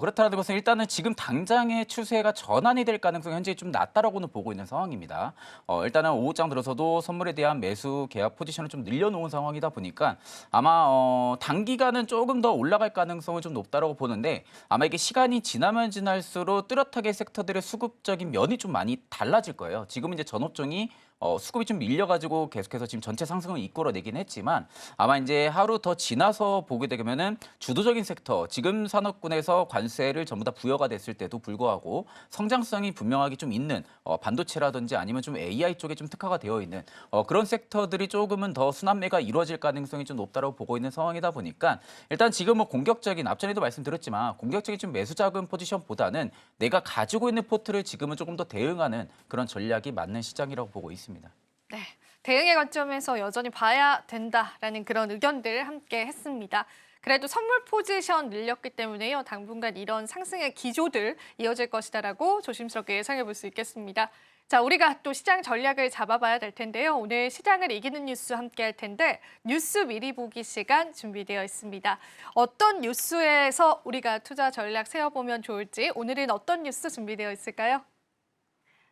그렇다는 것은 일단은 지금 당장의 추세가 전환이 될 가능성이 현재 좀 낮다라고는 보고 있는 상황입니다. 일단은 오후장 들어서도 선물에 대한 매수 계약 포지션을 좀 늘려놓은 상황이다 보니까 아마 단기간은 조금 더 올라갈 가능성은 좀 높다라고 보는데 아마 이게 시간이 지나면 지날수록 뚜렷하게 섹터들의 수급적인 면이 좀 많이 달라질 거예요. 지금 이제 전업종이 수급이 좀 밀려가지고 계속해서 지금 전체 상승을 이끌어내긴 했지만 아마 이제 하루 더 지나서 보게 되면은 주도적인 섹터, 지금 산업군에서 관세를 전부 다 부여가 됐을 때도 불구하고 성장성이 분명하게 좀 있는 반도체라든지 아니면 좀 AI 쪽에 좀 특화가 되어 있는 그런 섹터들이 조금은 더 순환매가 이루어질 가능성이 좀 높다고 보고 있는 상황이다 보니까 일단 지금 뭐 공격적인 앞전에도 말씀드렸지만 공격적인 좀 매수 자금 포지션보다는 내가 가지고 있는 포트를 지금은 조금 더 대응하는 그런 전략이 맞는 시장이라고 보고 있습니다. 네, 대응의 관점에서 여전히 봐야 된다라는 그런 의견들 함께 했습니다. 그래도 선물 포지션 늘렸기 때문에요. 당분간 이런 상승의 기조들 이어질 것이다라고 조심스럽게 예상해 볼 수 있겠습니다. 자, 우리가 또 시장 전략을 잡아봐야 될 텐데요. 오늘 시장을 이기는 뉴스 함께 할 텐데 뉴스 미리 보기 시간 준비되어 있습니다. 어떤 뉴스에서 우리가 투자 전략 세워보면 좋을지 오늘은 어떤 뉴스 준비되어 있을까요?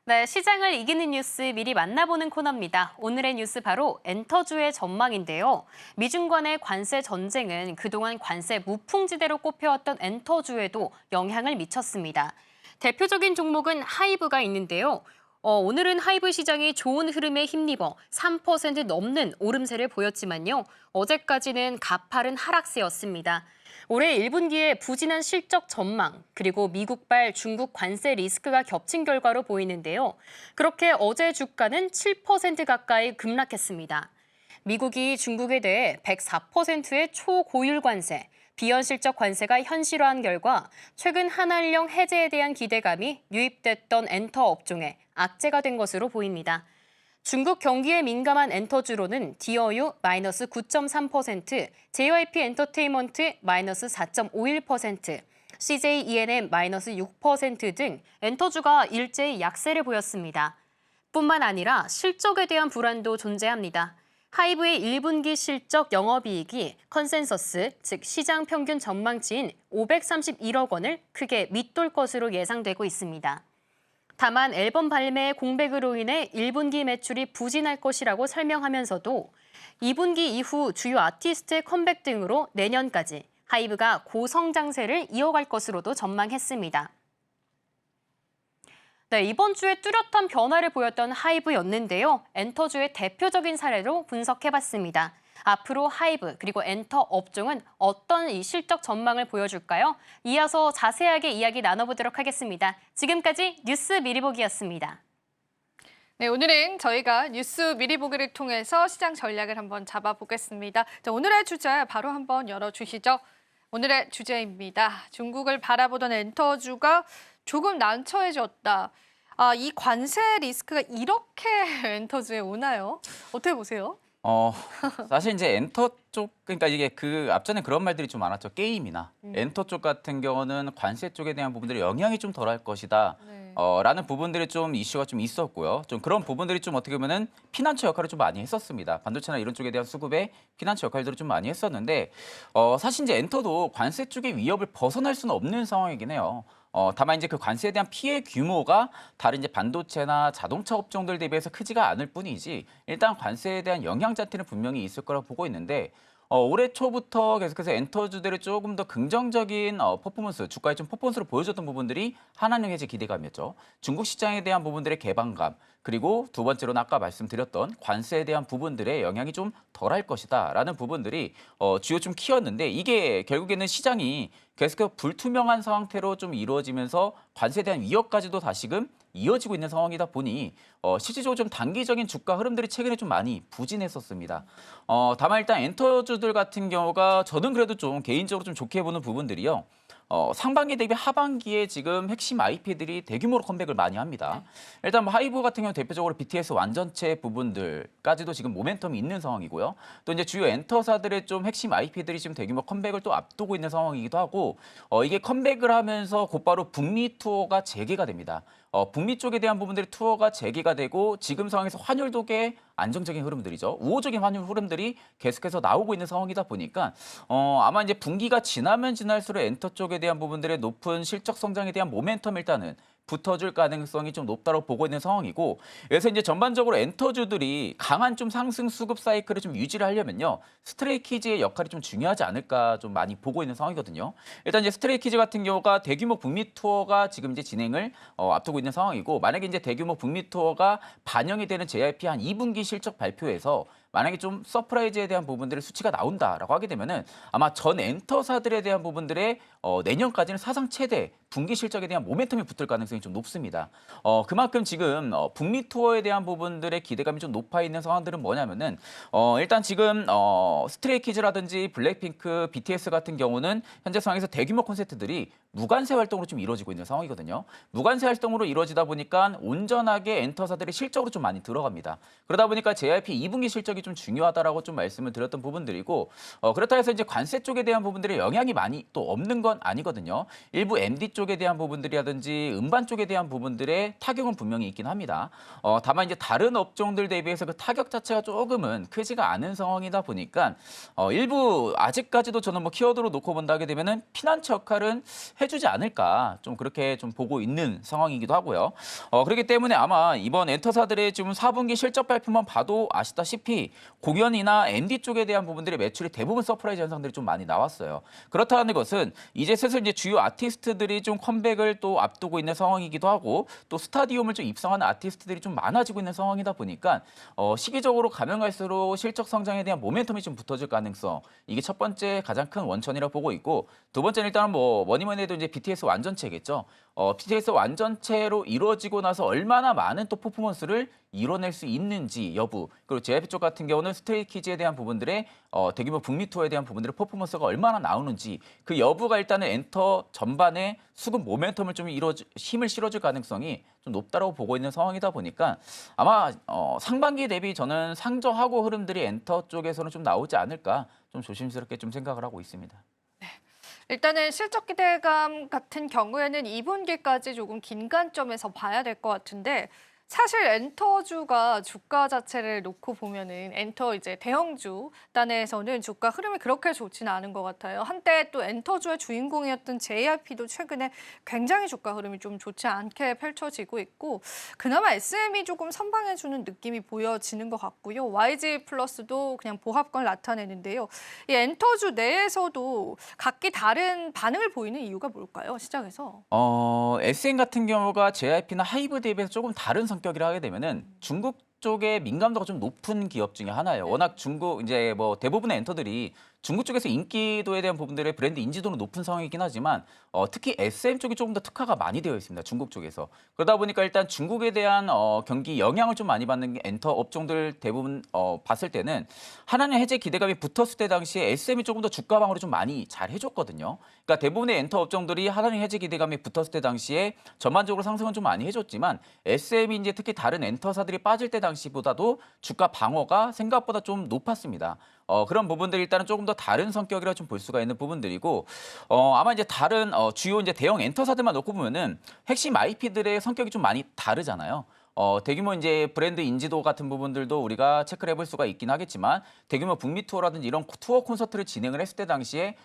네, 시장을 이기는 뉴스 미리 만나보는 코너입니다. 오늘의 뉴스 바로 엔터주의 전망인데요. 미중 간의 관세 전쟁은 그동안 관세 무풍지대로 꼽혀왔던 엔터주에도 영향을 미쳤습니다. 대표적인 종목은 하이브가 있는데요. 오늘은 하이브 시장이 좋은 흐름에 힘입어 3% 넘는 오름세를 보였지만요. 어제까지는 가파른 하락세였습니다. 올해 1분기에 부진한 실적 전망, 그리고 미국발 중국 관세 리스크가 겹친 결과로 보이는데요. 그렇게 어제 주가는 7% 가까이 급락했습니다. 미국이 중국에 대해 104%의 초고율 관세, 비현실적 관세가 현실화한 결과 최근 한한령 해제에 대한 기대감이 유입됐던 엔터 업종에 악재가 된 것으로 보입니다. 중국 경기에 민감한 엔터주로는 디어유 마이너스 9.3%, JYP 엔터테인먼트 마이너스 4.51%, CJ ENM 마이너스 6% 등 엔터주가 일제히 약세를 보였습니다. 뿐만 아니라 실적에 대한 불안도 존재합니다. 하이브의 1분기 실적 영업이익이 컨센서스, 즉 시장 평균 전망치인 531억 원을 크게 밑돌 것으로 예상되고 있습니다. 다만 앨범 발매의 공백으로 인해 1분기 매출이 부진할 것이라고 설명하면서도 2분기 이후 주요 아티스트의 컴백 등으로 내년까지 하이브가 고성장세를 이어갈 것으로도 전망했습니다. 네, 이번 주에 뚜렷한 변화를 보였던 하이브였는데요. 엔터주의 대표적인 사례로 분석해봤습니다. 앞으로 하이브 그리고 엔터 업종은 어떤 이 실적 전망을 보여줄까요? 이어서 자세하게 이야기 나눠보도록 하겠습니다. 지금까지 뉴스 미리보기였습니다. 네, 오늘은 저희가 뉴스 미리 보기를 통해서 시장 전략을 한번 잡아보겠습니다. 자, 오늘의 주제 바로 한번 열어주시죠. 오늘의 주제입니다. 중국을 바라보던 엔터주가 조금 난처해졌다. 이 관세 리스크가 이렇게 엔터주에 오나요? 어떻게 보세요? 사실 이제 엔터 쪽, 그러니까 이게 그 앞전에 그런 말들이 좀 많았죠. 게임이나 엔터 쪽 같은 경우는 관세 쪽에 대한 부분들이 영향이 좀 덜할 것이다. 네. 라는 부분들이 좀 이슈가 좀 있었고요. 좀 그런 부분들이 좀 어떻게 보면은 피난처 역할을 좀 많이 했었습니다. 반도체나 이런 쪽에 대한 수급에 피난처 역할들을 좀 많이 했었는데, 사실 이제 엔터도 관세 쪽의 위협을 벗어날 수는 없는 상황이긴 해요. 다만 이제 그 관세에 대한 피해 규모가 다른 이제 반도체나 자동차 업종들 대비해서 크지가 않을 뿐이지 일단 관세에 대한 영향 자체는 분명히 있을 거라고 보고 있는데 올해 초부터 계속해서 엔터주들의 조금 더 긍정적인 퍼포먼스, 주가의 좀 퍼포먼스를 보여줬던 부분들이 한한령 해제 기대감이었죠. 중국 시장에 대한 부분들의 개방감, 그리고 두 번째로는 아까 말씀드렸던 관세에 대한 부분들의 영향이 좀 덜할 것이다라는 부분들이 주요 좀 키였는데 이게 결국에는 시장이 계속해서 불투명한 상태로 좀 이루어지면서 관세에 대한 위협까지도 다시금 이어지고 있는 상황이다 보니 실질적으로 좀 단기적인 주가 흐름들이 최근에 좀 많이 부진했었습니다. 다만 일단 엔터주들 같은 경우가 저는 그래도 좀 개인적으로 좀 좋게 보는 부분들이요. 상반기 대비 하반기에 지금 핵심 IP들이 대규모로 컴백을 많이 합니다. 일단 뭐 하이브 같은 경우 대표적으로 BTS 완전체 부분들까지도 지금 모멘텀이 있는 상황이고요. 또 이제 주요 엔터사들의 좀 핵심 IP들이 지금 대규모 컴백을 또 앞두고 있는 상황이기도 하고 이게 컴백을 하면서 곧바로 북미 투어가 재개가 됩니다. 북미 쪽에 대한 부분들이 투어가 재개가 되고 지금 상황에서 환율도 꽤 안정적인 흐름들이죠. 우호적인 환율 흐름들이 계속해서 나오고 있는 상황이다 보니까 아마 이제 분기가 지나면 지날수록 엔터 쪽에 대한 부분들의 높은 실적 성장에 대한 모멘텀 일단은 붙어줄 가능성이 좀 높다고 보고 있는 상황이고 그래서 이제 전반적으로 엔터주들이 강한 좀 상승 수급 사이클을 좀 유지를 하려면요 스트레이키즈의 역할이 좀 중요하지 않을까 좀 많이 보고 있는 상황이거든요. 일단 이제 스트레이키즈 같은 경우가 대규모 북미 투어가 지금 이제 진행을 앞두고 있는 상황이고 만약에 이제 대규모 북미 투어가 반영이 되는 JYP 한 2분기 실적 발표에서 만약에 좀 서프라이즈에 대한 부분들의 수치가 나온다라고 하게 되면은 아마 전 엔터사들에 대한 부분들의 내년까지는 사상 최대 분기 실적에 대한 모멘텀이 붙을 가능성이 좀 높습니다. 그만큼 지금 북미 투어에 대한 부분들의 기대감이 좀 높아 있는 상황들은 뭐냐면은 일단 지금 스트레이키즈라든지 블랙핑크, BTS 같은 경우는 현재 상황에서 대규모 콘서트들이 무관세 활동으로 좀 이루어지고 있는 상황이거든요. 무관세 활동으로 이루어지다 보니까 온전하게 엔터사들이 실적으로 좀 많이 들어갑니다. 그러다 보니까 JYP 2분기 실적이 좀 중요하다라고 좀 말씀을 드렸던 부분들이고 그렇다 해서 이제 관세 쪽에 대한 부분들의 영향이 많이 또 없는 건 아니거든요. 일부 MD 쪽에 대한 부분들이라든지 음반 쪽에 대한 부분들의 타격은 분명히 있긴 합니다. 다만 이제 다른 업종들 대비해서 그 타격 자체가 조금은 크지가 않은 상황이다 보니까 일부 아직까지도 저는 뭐 키워드로 놓고 본다게 되면은 피난처 역할은 해주지 않을까 좀 그렇게 좀 보고 있는 상황이기도 하고요. 그렇기 때문에 아마 이번 엔터사들의 지금 4분기 실적 발표만 봐도 아시다시피 공연이나 MD 쪽에 대한 부분들의 매출이 대부분 서프라이즈 현상들이 좀 많이 나왔어요. 그렇다는 것은 이제 슬슬 이제 주요 아티스트들이 좀 컴백을 또 앞두고 있는 상황이기도 하고 또 스타디움을 좀 입성하는 아티스트들이 좀 많아지고 있는 상황이다 보니까 시기적으로 가면 갈수록 실적 성장에 대한 모멘텀이 좀 붙어질 가능성 이게 첫 번째 가장 큰 원천이라고 보고 있고 두 번째는 일단 뭐 뭐니 뭐니 해도 아무래도 이제 BTS 완전체겠죠. BTS 완전체로 이루어지고 나서 얼마나 많은 또 퍼포먼스를 이뤄낼 수 있는지 여부, 그리고 JYP 쪽 같은 경우는 스트레이키즈에 대한 부분들의 대규모 북미 투어에 대한 부분들의 퍼포먼스가 얼마나 나오는지 그 여부가 일단은 엔터 전반에 수급 모멘텀을 좀 힘을 실어줄 가능성이 좀 높다라고 보고 있는 상황이다 보니까 아마 상반기 대비 저는 상저하고 흐름들이 엔터 쪽에서는 좀 나오지 않을까 좀 조심스럽게 좀 생각을 하고 있습니다. 일단은 실적 기대감 같은 경우에는 2분기까지 조금 긴 관점에서 봐야 될 것 같은데 사실 엔터주가 주가 자체를 놓고 보면은 엔터 이제 대형주 단에서는 주가 흐름이 그렇게 좋지는 않은 것 같아요. 한때 또 엔터주의 주인공이었던 JYP도 최근에 굉장히 주가 흐름이 좀 좋지 않게 펼쳐지고 있고 그나마 SM이 조금 선방해주는 느낌이 보여지는 것 같고요. YG 플러스도 그냥 보합권을 나타내는데요. 이 엔터주 내에서도 각기 다른 반응을 보이는 이유가 뭘까요? 시장에서? SM 같은 경우가 JYP나 하이브 대비해서 조금 다른 성격이라 하게 되면은 중국 쪽의 민감도가 좀 높은 기업 중에 하나예요. 워낙 중국 이제 뭐 대부분의 엔터들이 중국 쪽에서 인기도에 대한 부분들의 브랜드 인지도는 높은 상황이긴 하지만 특히 SM 쪽이 조금 더 특화가 많이 되어 있습니다. 중국 쪽에서. 그러다 보니까 일단 중국에 대한 경기 영향을 좀 많이 받는 엔터 업종들 대부분 봤을 때는 하나는 해제 기대감이 붙었을 때 당시에 SM이 조금 더 주가 방어를 좀 많이 잘 해줬거든요. 그러니까 대부분의 엔터 업종들이 하나는 해제 기대감이 붙었을 때 당시에 전반적으로 상승은 좀 많이 해줬지만 SM이 이제 특히 다른 엔터사들이 빠질 때 당시보다도 주가 방어가 생각보다 좀 높았습니다. 그런 부분들이 일단은 조금 더 다른 성격이라 좀 볼 수가 있는 부분들이고 아마 이제 다른 주요 이제 대형 엔터사들만 놓고 보면은 핵심 IP들의 성격이 좀 많이 다르잖아요. 대규모 이제 브랜드 인지도 같은 부분들도 우리가 체크를 해볼 수가 있긴 하겠지만 대규모 북미 투어라든지 이런 투어 콘서트를 진행을 했을 때 당시에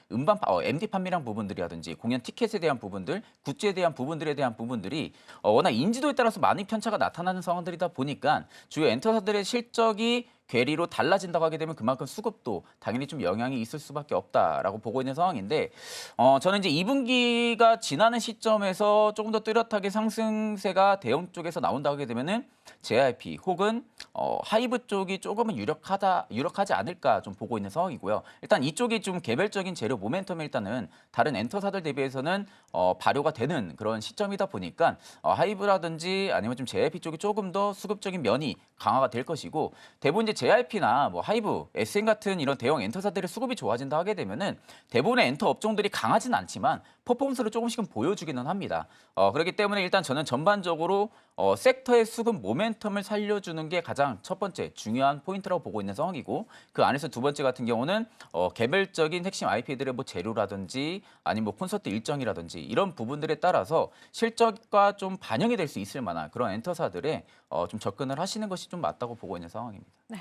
MD 판매량 부분들이라든지 공연 티켓에 대한 부분들, 굿즈에 대한 부분들에 대한 부분들이 워낙 인지도에 따라서 많은 편차가 나타나는 상황들이다 보니까 주요 엔터사들의 실적이 괴리로 달라진다고 하게 되면 그만큼 수급도 당연히 좀 영향이 있을 수밖에 없다라고 보고 있는 상황인데 저는 이제 2분기가 지나는 시점에서 조금 더 뚜렷하게 상승세가 대형 쪽에서 나온다고 하게 되면은 JYP 혹은 하이브 쪽이 조금은 유력하지 않을까 좀 보고 있는 상황이고요. 일단 이쪽이 좀 개별적인 재료 모멘텀이 일단은 다른 엔터사들 대비해서는 발효가 되는 그런 시점이다 보니까 하이브라든지 아니면 좀 JYP 쪽이 조금 더 수급적인 면이 강화가 될 것이고 대부분 이제 JYP나 뭐 하이브, SM 같은 이런 대형 엔터사들의 수급이 좋아진다 하게 되면은 대부분의 엔터 업종들이 강하지는 않지만 퍼포먼스를 조금씩은 보여주기는 합니다. 그렇기 때문에 일단 저는 전반적으로 섹터의 수급 모멘텀을 살려주는 게 가장 첫 번째 중요한 포인트라고 보고 있는 상황이고 그 안에서 두 번째 같은 경우는 개별적인 핵심 IP들의 뭐 재료라든지 아니면 뭐 콘서트 일정이라든지 이런 부분들에 따라서 실적과 좀 반영이 될 수 있을 만한 그런 엔터사들에 좀 접근을 하시는 것이 좀 맞다고 보고 있는 상황입니다. 네.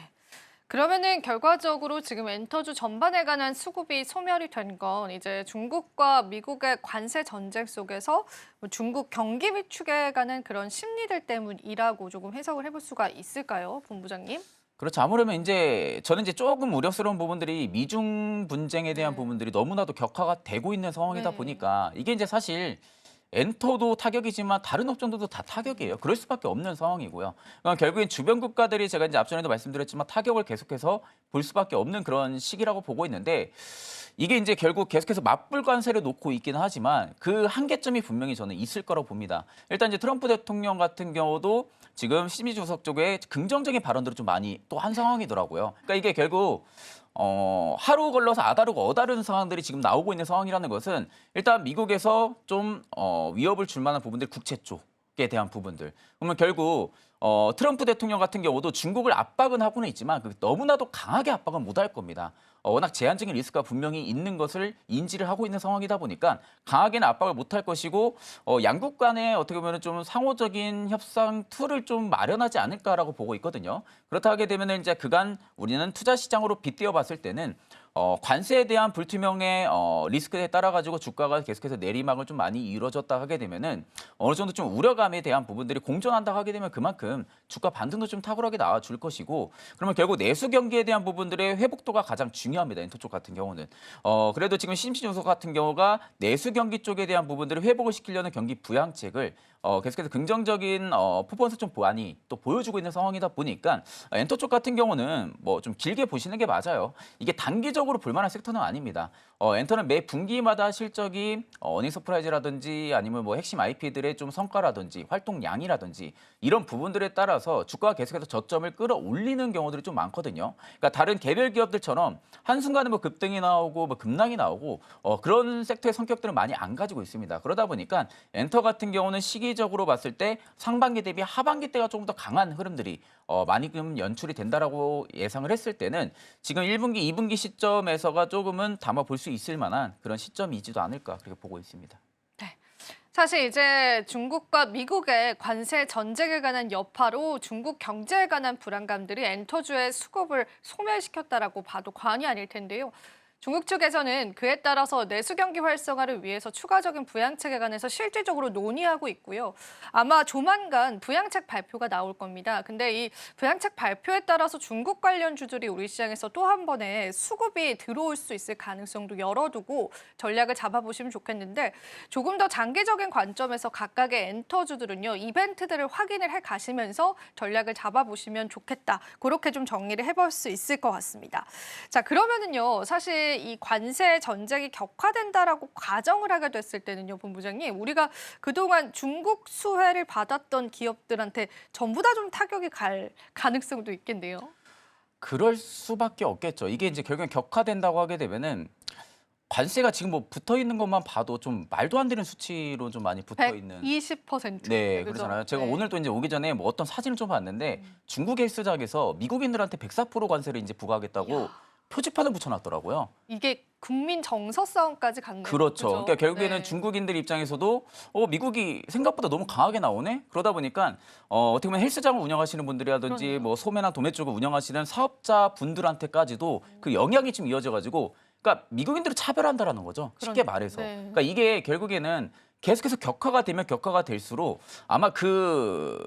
그러면은 결과적으로 지금 엔터주 전반에 관한 수급이 소멸이 된 건 이제 중국과 미국의 관세 전쟁 속에서 뭐 중국 경기 위축에 관한 그런 심리들 때문이라고 조금 해석을 해볼 수가 있을까요, 본부장님? 그렇죠. 아무래도 이제 저는 이제 조금 우려스러운 부분들이 미중 분쟁에 대한 네. 부분들이 너무나도 격화가 되고 있는 상황이다 네. 보니까 이게 이제 사실 엔터도 타격이지만 다른 업종들도 다 타격이에요. 그럴 수밖에 없는 상황이고요. 결국엔 주변 국가들이 제가 이제 앞전에도 말씀드렸지만 타격을 계속해서 볼 수밖에 없는 그런 시기라고 보고 있는데 이게 이제 결국 계속해서 맞불 관세를 놓고 있기는 하지만 그 한계점이 분명히 저는 있을 거라고 봅니다. 일단 이제 트럼프 대통령 같은 경우도 지금 시미 주석 쪽에 긍정적인 발언들을 좀 많이 또 한 상황이더라고요. 그러니까 이게 결국 하루 걸러서 아다르고 어다른 상황들이 지금 나오고 있는 상황이라는 것은 일단 미국에서 좀 위협을 줄 만한 부분들 국채 쪽에 대한 부분들. 그러면 결국 트럼프 대통령 같은 경우도 중국을 압박은 하고는 있지만 너무나도 강하게 압박은 못할 겁니다. 워낙 제한적인 리스크가 분명히 있는 것을 인지를 하고 있는 상황이다 보니까 강하게는 압박을 못할 것이고 양국 간에 어떻게 보면 좀 상호적인 협상 툴을 좀 마련하지 않을까라고 보고 있거든요. 그렇다 하게 되면 이제 그간 우리는 투자 시장으로 빗대어 봤을 때는 관세에 대한 불투명의 리스크에 따라 가지고 주가가 계속해서 내리막을 좀 많이 이루어졌다 하게 되면은 어느 정도 좀 우려감에 대한 부분들이 공존한다 하게 되면 그만큼 주가 반등도 좀 탁월하게 나와줄 것이고 그러면 결국 내수 경기에 대한 부분들의 회복도가 가장 중요합니다. 엔터 쪽 같은 경우는 그래도 지금 심시중소 같은 경우가 내수 경기 쪽에 대한 부분들을 회복을 시키려는 경기 부양책을 계속해서 긍정적인 퍼포먼스 좀 많이 또 보여주고 있는 상황이다 보니까 엔터 쪽 같은 경우는 뭐 좀 길게 보시는 게 맞아요. 이게 단기적으로 볼만한 섹터는 아닙니다. 엔터는 매 분기마다 실적이 어닝 서프라이즈라든지 아니면 뭐 핵심 IP들의 좀 성과라든지 활동량이라든지 이런 부분들에 따라서 주가가 계속해서 저점을 끌어올리는 경우들이 좀 많거든요. 그러니까 다른 개별 기업들처럼 한순간에 뭐 급등이 나오고 뭐 급락이 나오고 그런 섹터의 성격들은 많이 안 가지고 있습니다. 그러다 보니까 엔터 같은 경우는 시기적으로 봤을 때 상반기 대비 하반기 때가 조금 더 강한 흐름들이 많이 좀 연출이 된다라고 예상을 했을 때는 지금 1분기, 2분기 시점에서가 조금은 담아볼 수 있을 만한 그런 시점이지도 않을까 그렇게 보고 있습니다. 사실 이제 중국과 미국의 관세 전쟁에 관한 여파로 중국 경제에 관한 불안감들이 엔터주의 수급을 소멸시켰다라고 봐도 과언이 아닐 텐데요. 중국 측에서는 그에 따라서 내수 경기 활성화를 위해서 추가적인 부양책에 관해서 실질적으로 논의하고 있고요. 아마 조만간 부양책 발표가 나올 겁니다. 근데 이 부양책 발표에 따라서 중국 관련주들이 우리 시장에서 또 한 번에 수급이 들어올 수 있을 가능성도 열어두고 전략을 잡아보시면 좋겠는데 조금 더 장기적인 관점에서 각각의 엔터주들은요. 이벤트들을 확인을 해 가시면서 전략을 잡아보시면 좋겠다. 그렇게 좀 정리를 해볼 수 있을 것 같습니다. 자, 그러면은요. 사실 이 관세 전쟁이 격화된다라고 가정을 하게 됐을 때는요, 본부장님, 우리가 그동안 중국 수혜를 받았던 기업들한테 전부 다 좀 타격이 갈 가능성도 있겠네요. 그럴 수밖에 없겠죠. 이게 이제 결국엔 격화된다고 하게 되면은 관세가 지금 뭐 붙어 있는 것만 봐도 좀 말도 안 되는 수치로 좀 많이 붙어 있는. 120%. 네, 그죠? 그렇잖아요. 제가 네. 오늘도 이제 오기 전에 뭐 어떤 사진을 좀 봤는데 중국 헬스장에서 미국인들한테 104% 관세를 이제 부과하겠다고 표지판을 붙여놨더라고요. 이게 국민 정서 싸움까지 갔네요. 그렇죠. 그죠? 그러니까 결국에는 네. 중국인들 입장에서도 미국이 생각보다 너무 강하게 나오네. 그러다 보니까 어떻게 보면 헬스장을 운영하시는 분들이라든지 그러네요. 뭐 소매나 도매 쪽을 운영하시는 사업자 분들한테까지도 그 영향이 좀 이어져가지고, 그러니까 미국인들을 차별한다라는 거죠. 쉽게 그러네요. 말해서. 네. 그러니까 이게 결국에는 계속해서 격화가 되면 격화가 될수록 아마 그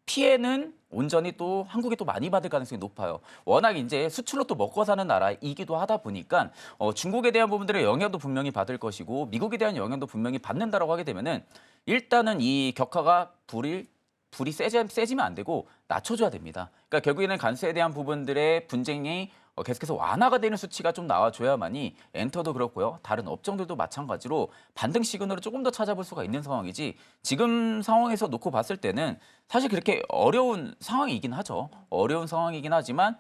피해는 온전히 또 한국이 또 많이 받을 가능성이 높아요. 워낙 이제 수출로 또 먹고 사는 나라이기도 하다 보니까 중국에 대한 부분들의 영향도 분명히 받을 것이고 미국에 대한 영향도 분명히 받는다라고 하게 되면은 일단은 이 격화가 불이 세지면 안 되고 낮춰줘야 됩니다. 그러니까 결국에는 관세에 대한 부분들의 분쟁이 계속해서 완화가 되는 수치가 좀 나와줘야만이 엔터도 그렇고요. 다른 업종들도 마찬가지로 반등 시그널을 조금 더 찾아볼 수가 있는 상황이지, 지금 상황에서 놓고 봤을 때는 사실 그렇게 어려운 상황이긴 하죠. 어려운 상황이긴 하지만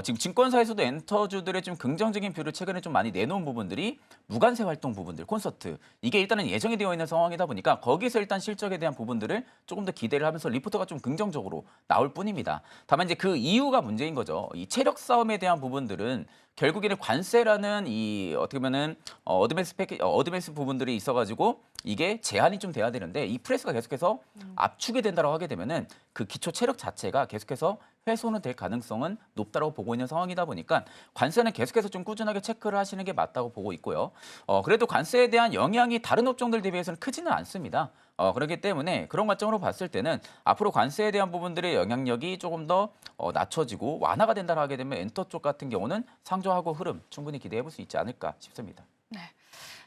지금 증권사에서도 엔터주들의 좀 긍정적인 뷰를 최근에 좀 많이 내놓은 부분들이 무관세 활동 부분들, 콘서트, 이게 일단은 예정이 되어 있는 상황이다 보니까 거기서 일단 실적에 대한 부분들을 조금 더 기대를 하면서 리포트가 좀 긍정적으로 나올 뿐입니다. 다만 이제 그 이유가 문제인 거죠. 이 체력 싸움에 대한 부분들은 결국에는 관세라는 이 어떻게 보면은 어드밴스 부분들이 있어가지고 이게 제한이 좀 돼야 되는데 이 프레스가 계속해서 압축이 된다고 하게 되면은 그 기초 체력 자체가 계속해서 훼손은 될 가능성은 높다고 보고 있는 상황이다 보니까 관세는 계속해서 좀 꾸준하게 체크를 하시는 게 맞다고 보고 있고요. 그래도 관세에 대한 영향이 다른 업종들 대비해서는 크지는 않습니다. 그렇기 때문에 그런 관점으로 봤을 때는 앞으로 관세에 대한 부분들의 영향력이 조금 더 낮춰지고 완화가 된다고 하게 되면 엔터 쪽 같은 경우는 상조하고 흐름 충분히 기대해 볼 수 있지 않을까 싶습니다. 네.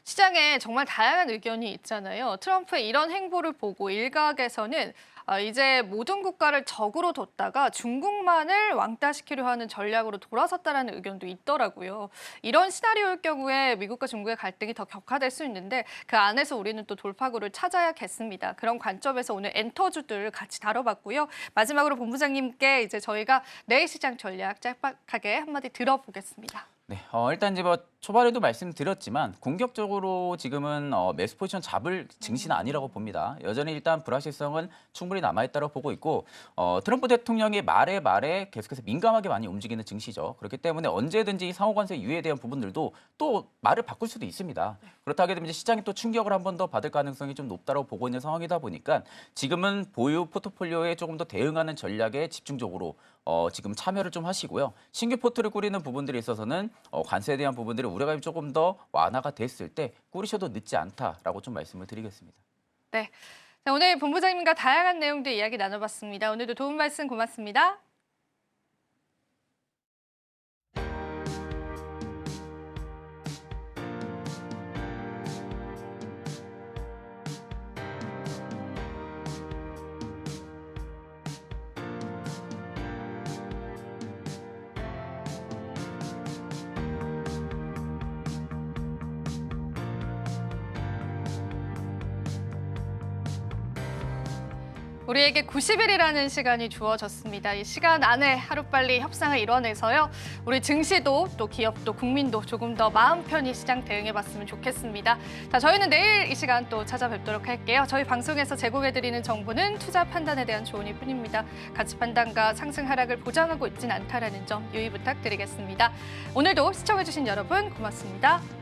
시장에 정말 다양한 의견이 있잖아요. 트럼프의 이런 행보를 보고 일각에서는 이제 모든 국가를 적으로 뒀다가 중국만을 왕따시키려 하는 전략으로 돌아섰다라는 의견도 있더라고요. 이런 시나리오일 경우에 미국과 중국의 갈등이 더 격화될 수 있는데 그 안에서 우리는 또 돌파구를 찾아야겠습니다. 그런 관점에서 오늘 엔터주들 같이 다뤄봤고요. 마지막으로 본부장님께 이제 저희가 내일 시장 전략 짤막하게 한마디 들어보겠습니다. 네, 일단 이제 뭐 초반에도 말씀드렸지만 공격적으로 지금은 매수 포지션 잡을 증시는 아니라고 봅니다. 여전히 일단 불확실성은 충분히 남아있다고 보고 있고 트럼프 대통령의 말에 계속해서 민감하게 많이 움직이는 증시죠. 그렇기 때문에 언제든지 상호관세 유예에 대한 부분들도 또 말을 바꿀 수도 있습니다. 그렇다 하게 되면 이제 시장이 또 충격을 한 번 더 받을 가능성이 좀 높다고 보고 있는 상황이다 보니까 지금은 보유 포트폴리오에 조금 더 대응하는 전략에 집중적으로 지금 참여를 좀 하시고요. 신규 포트를 꾸리는 부분들에 있어서는 관세에 대한 부분들의 우려감이 조금 더 완화가 됐을 때 꾸리셔도 늦지 않다라고 좀 말씀을 드리겠습니다. 네, 자, 오늘 본부장님과 다양한 내용들 이야기 나눠봤습니다. 오늘도 도움 말씀 고맙습니다. 우리에게 90일이라는 시간이 주어졌습니다. 이 시간 안에 하루빨리 협상을 이뤄내서요. 우리 증시도 또 기업도 국민도 조금 더 마음 편히 시장 대응해봤으면 좋겠습니다. 자, 저희는 내일 이 시간 또 찾아뵙도록 할게요. 저희 방송에서 제공해드리는 정보는 투자 판단에 대한 조언일 뿐입니다. 가치 판단과 상승 하락을 보장하고 있진 않다라는 점 유의 부탁드리겠습니다. 오늘도 시청해주신 여러분 고맙습니다.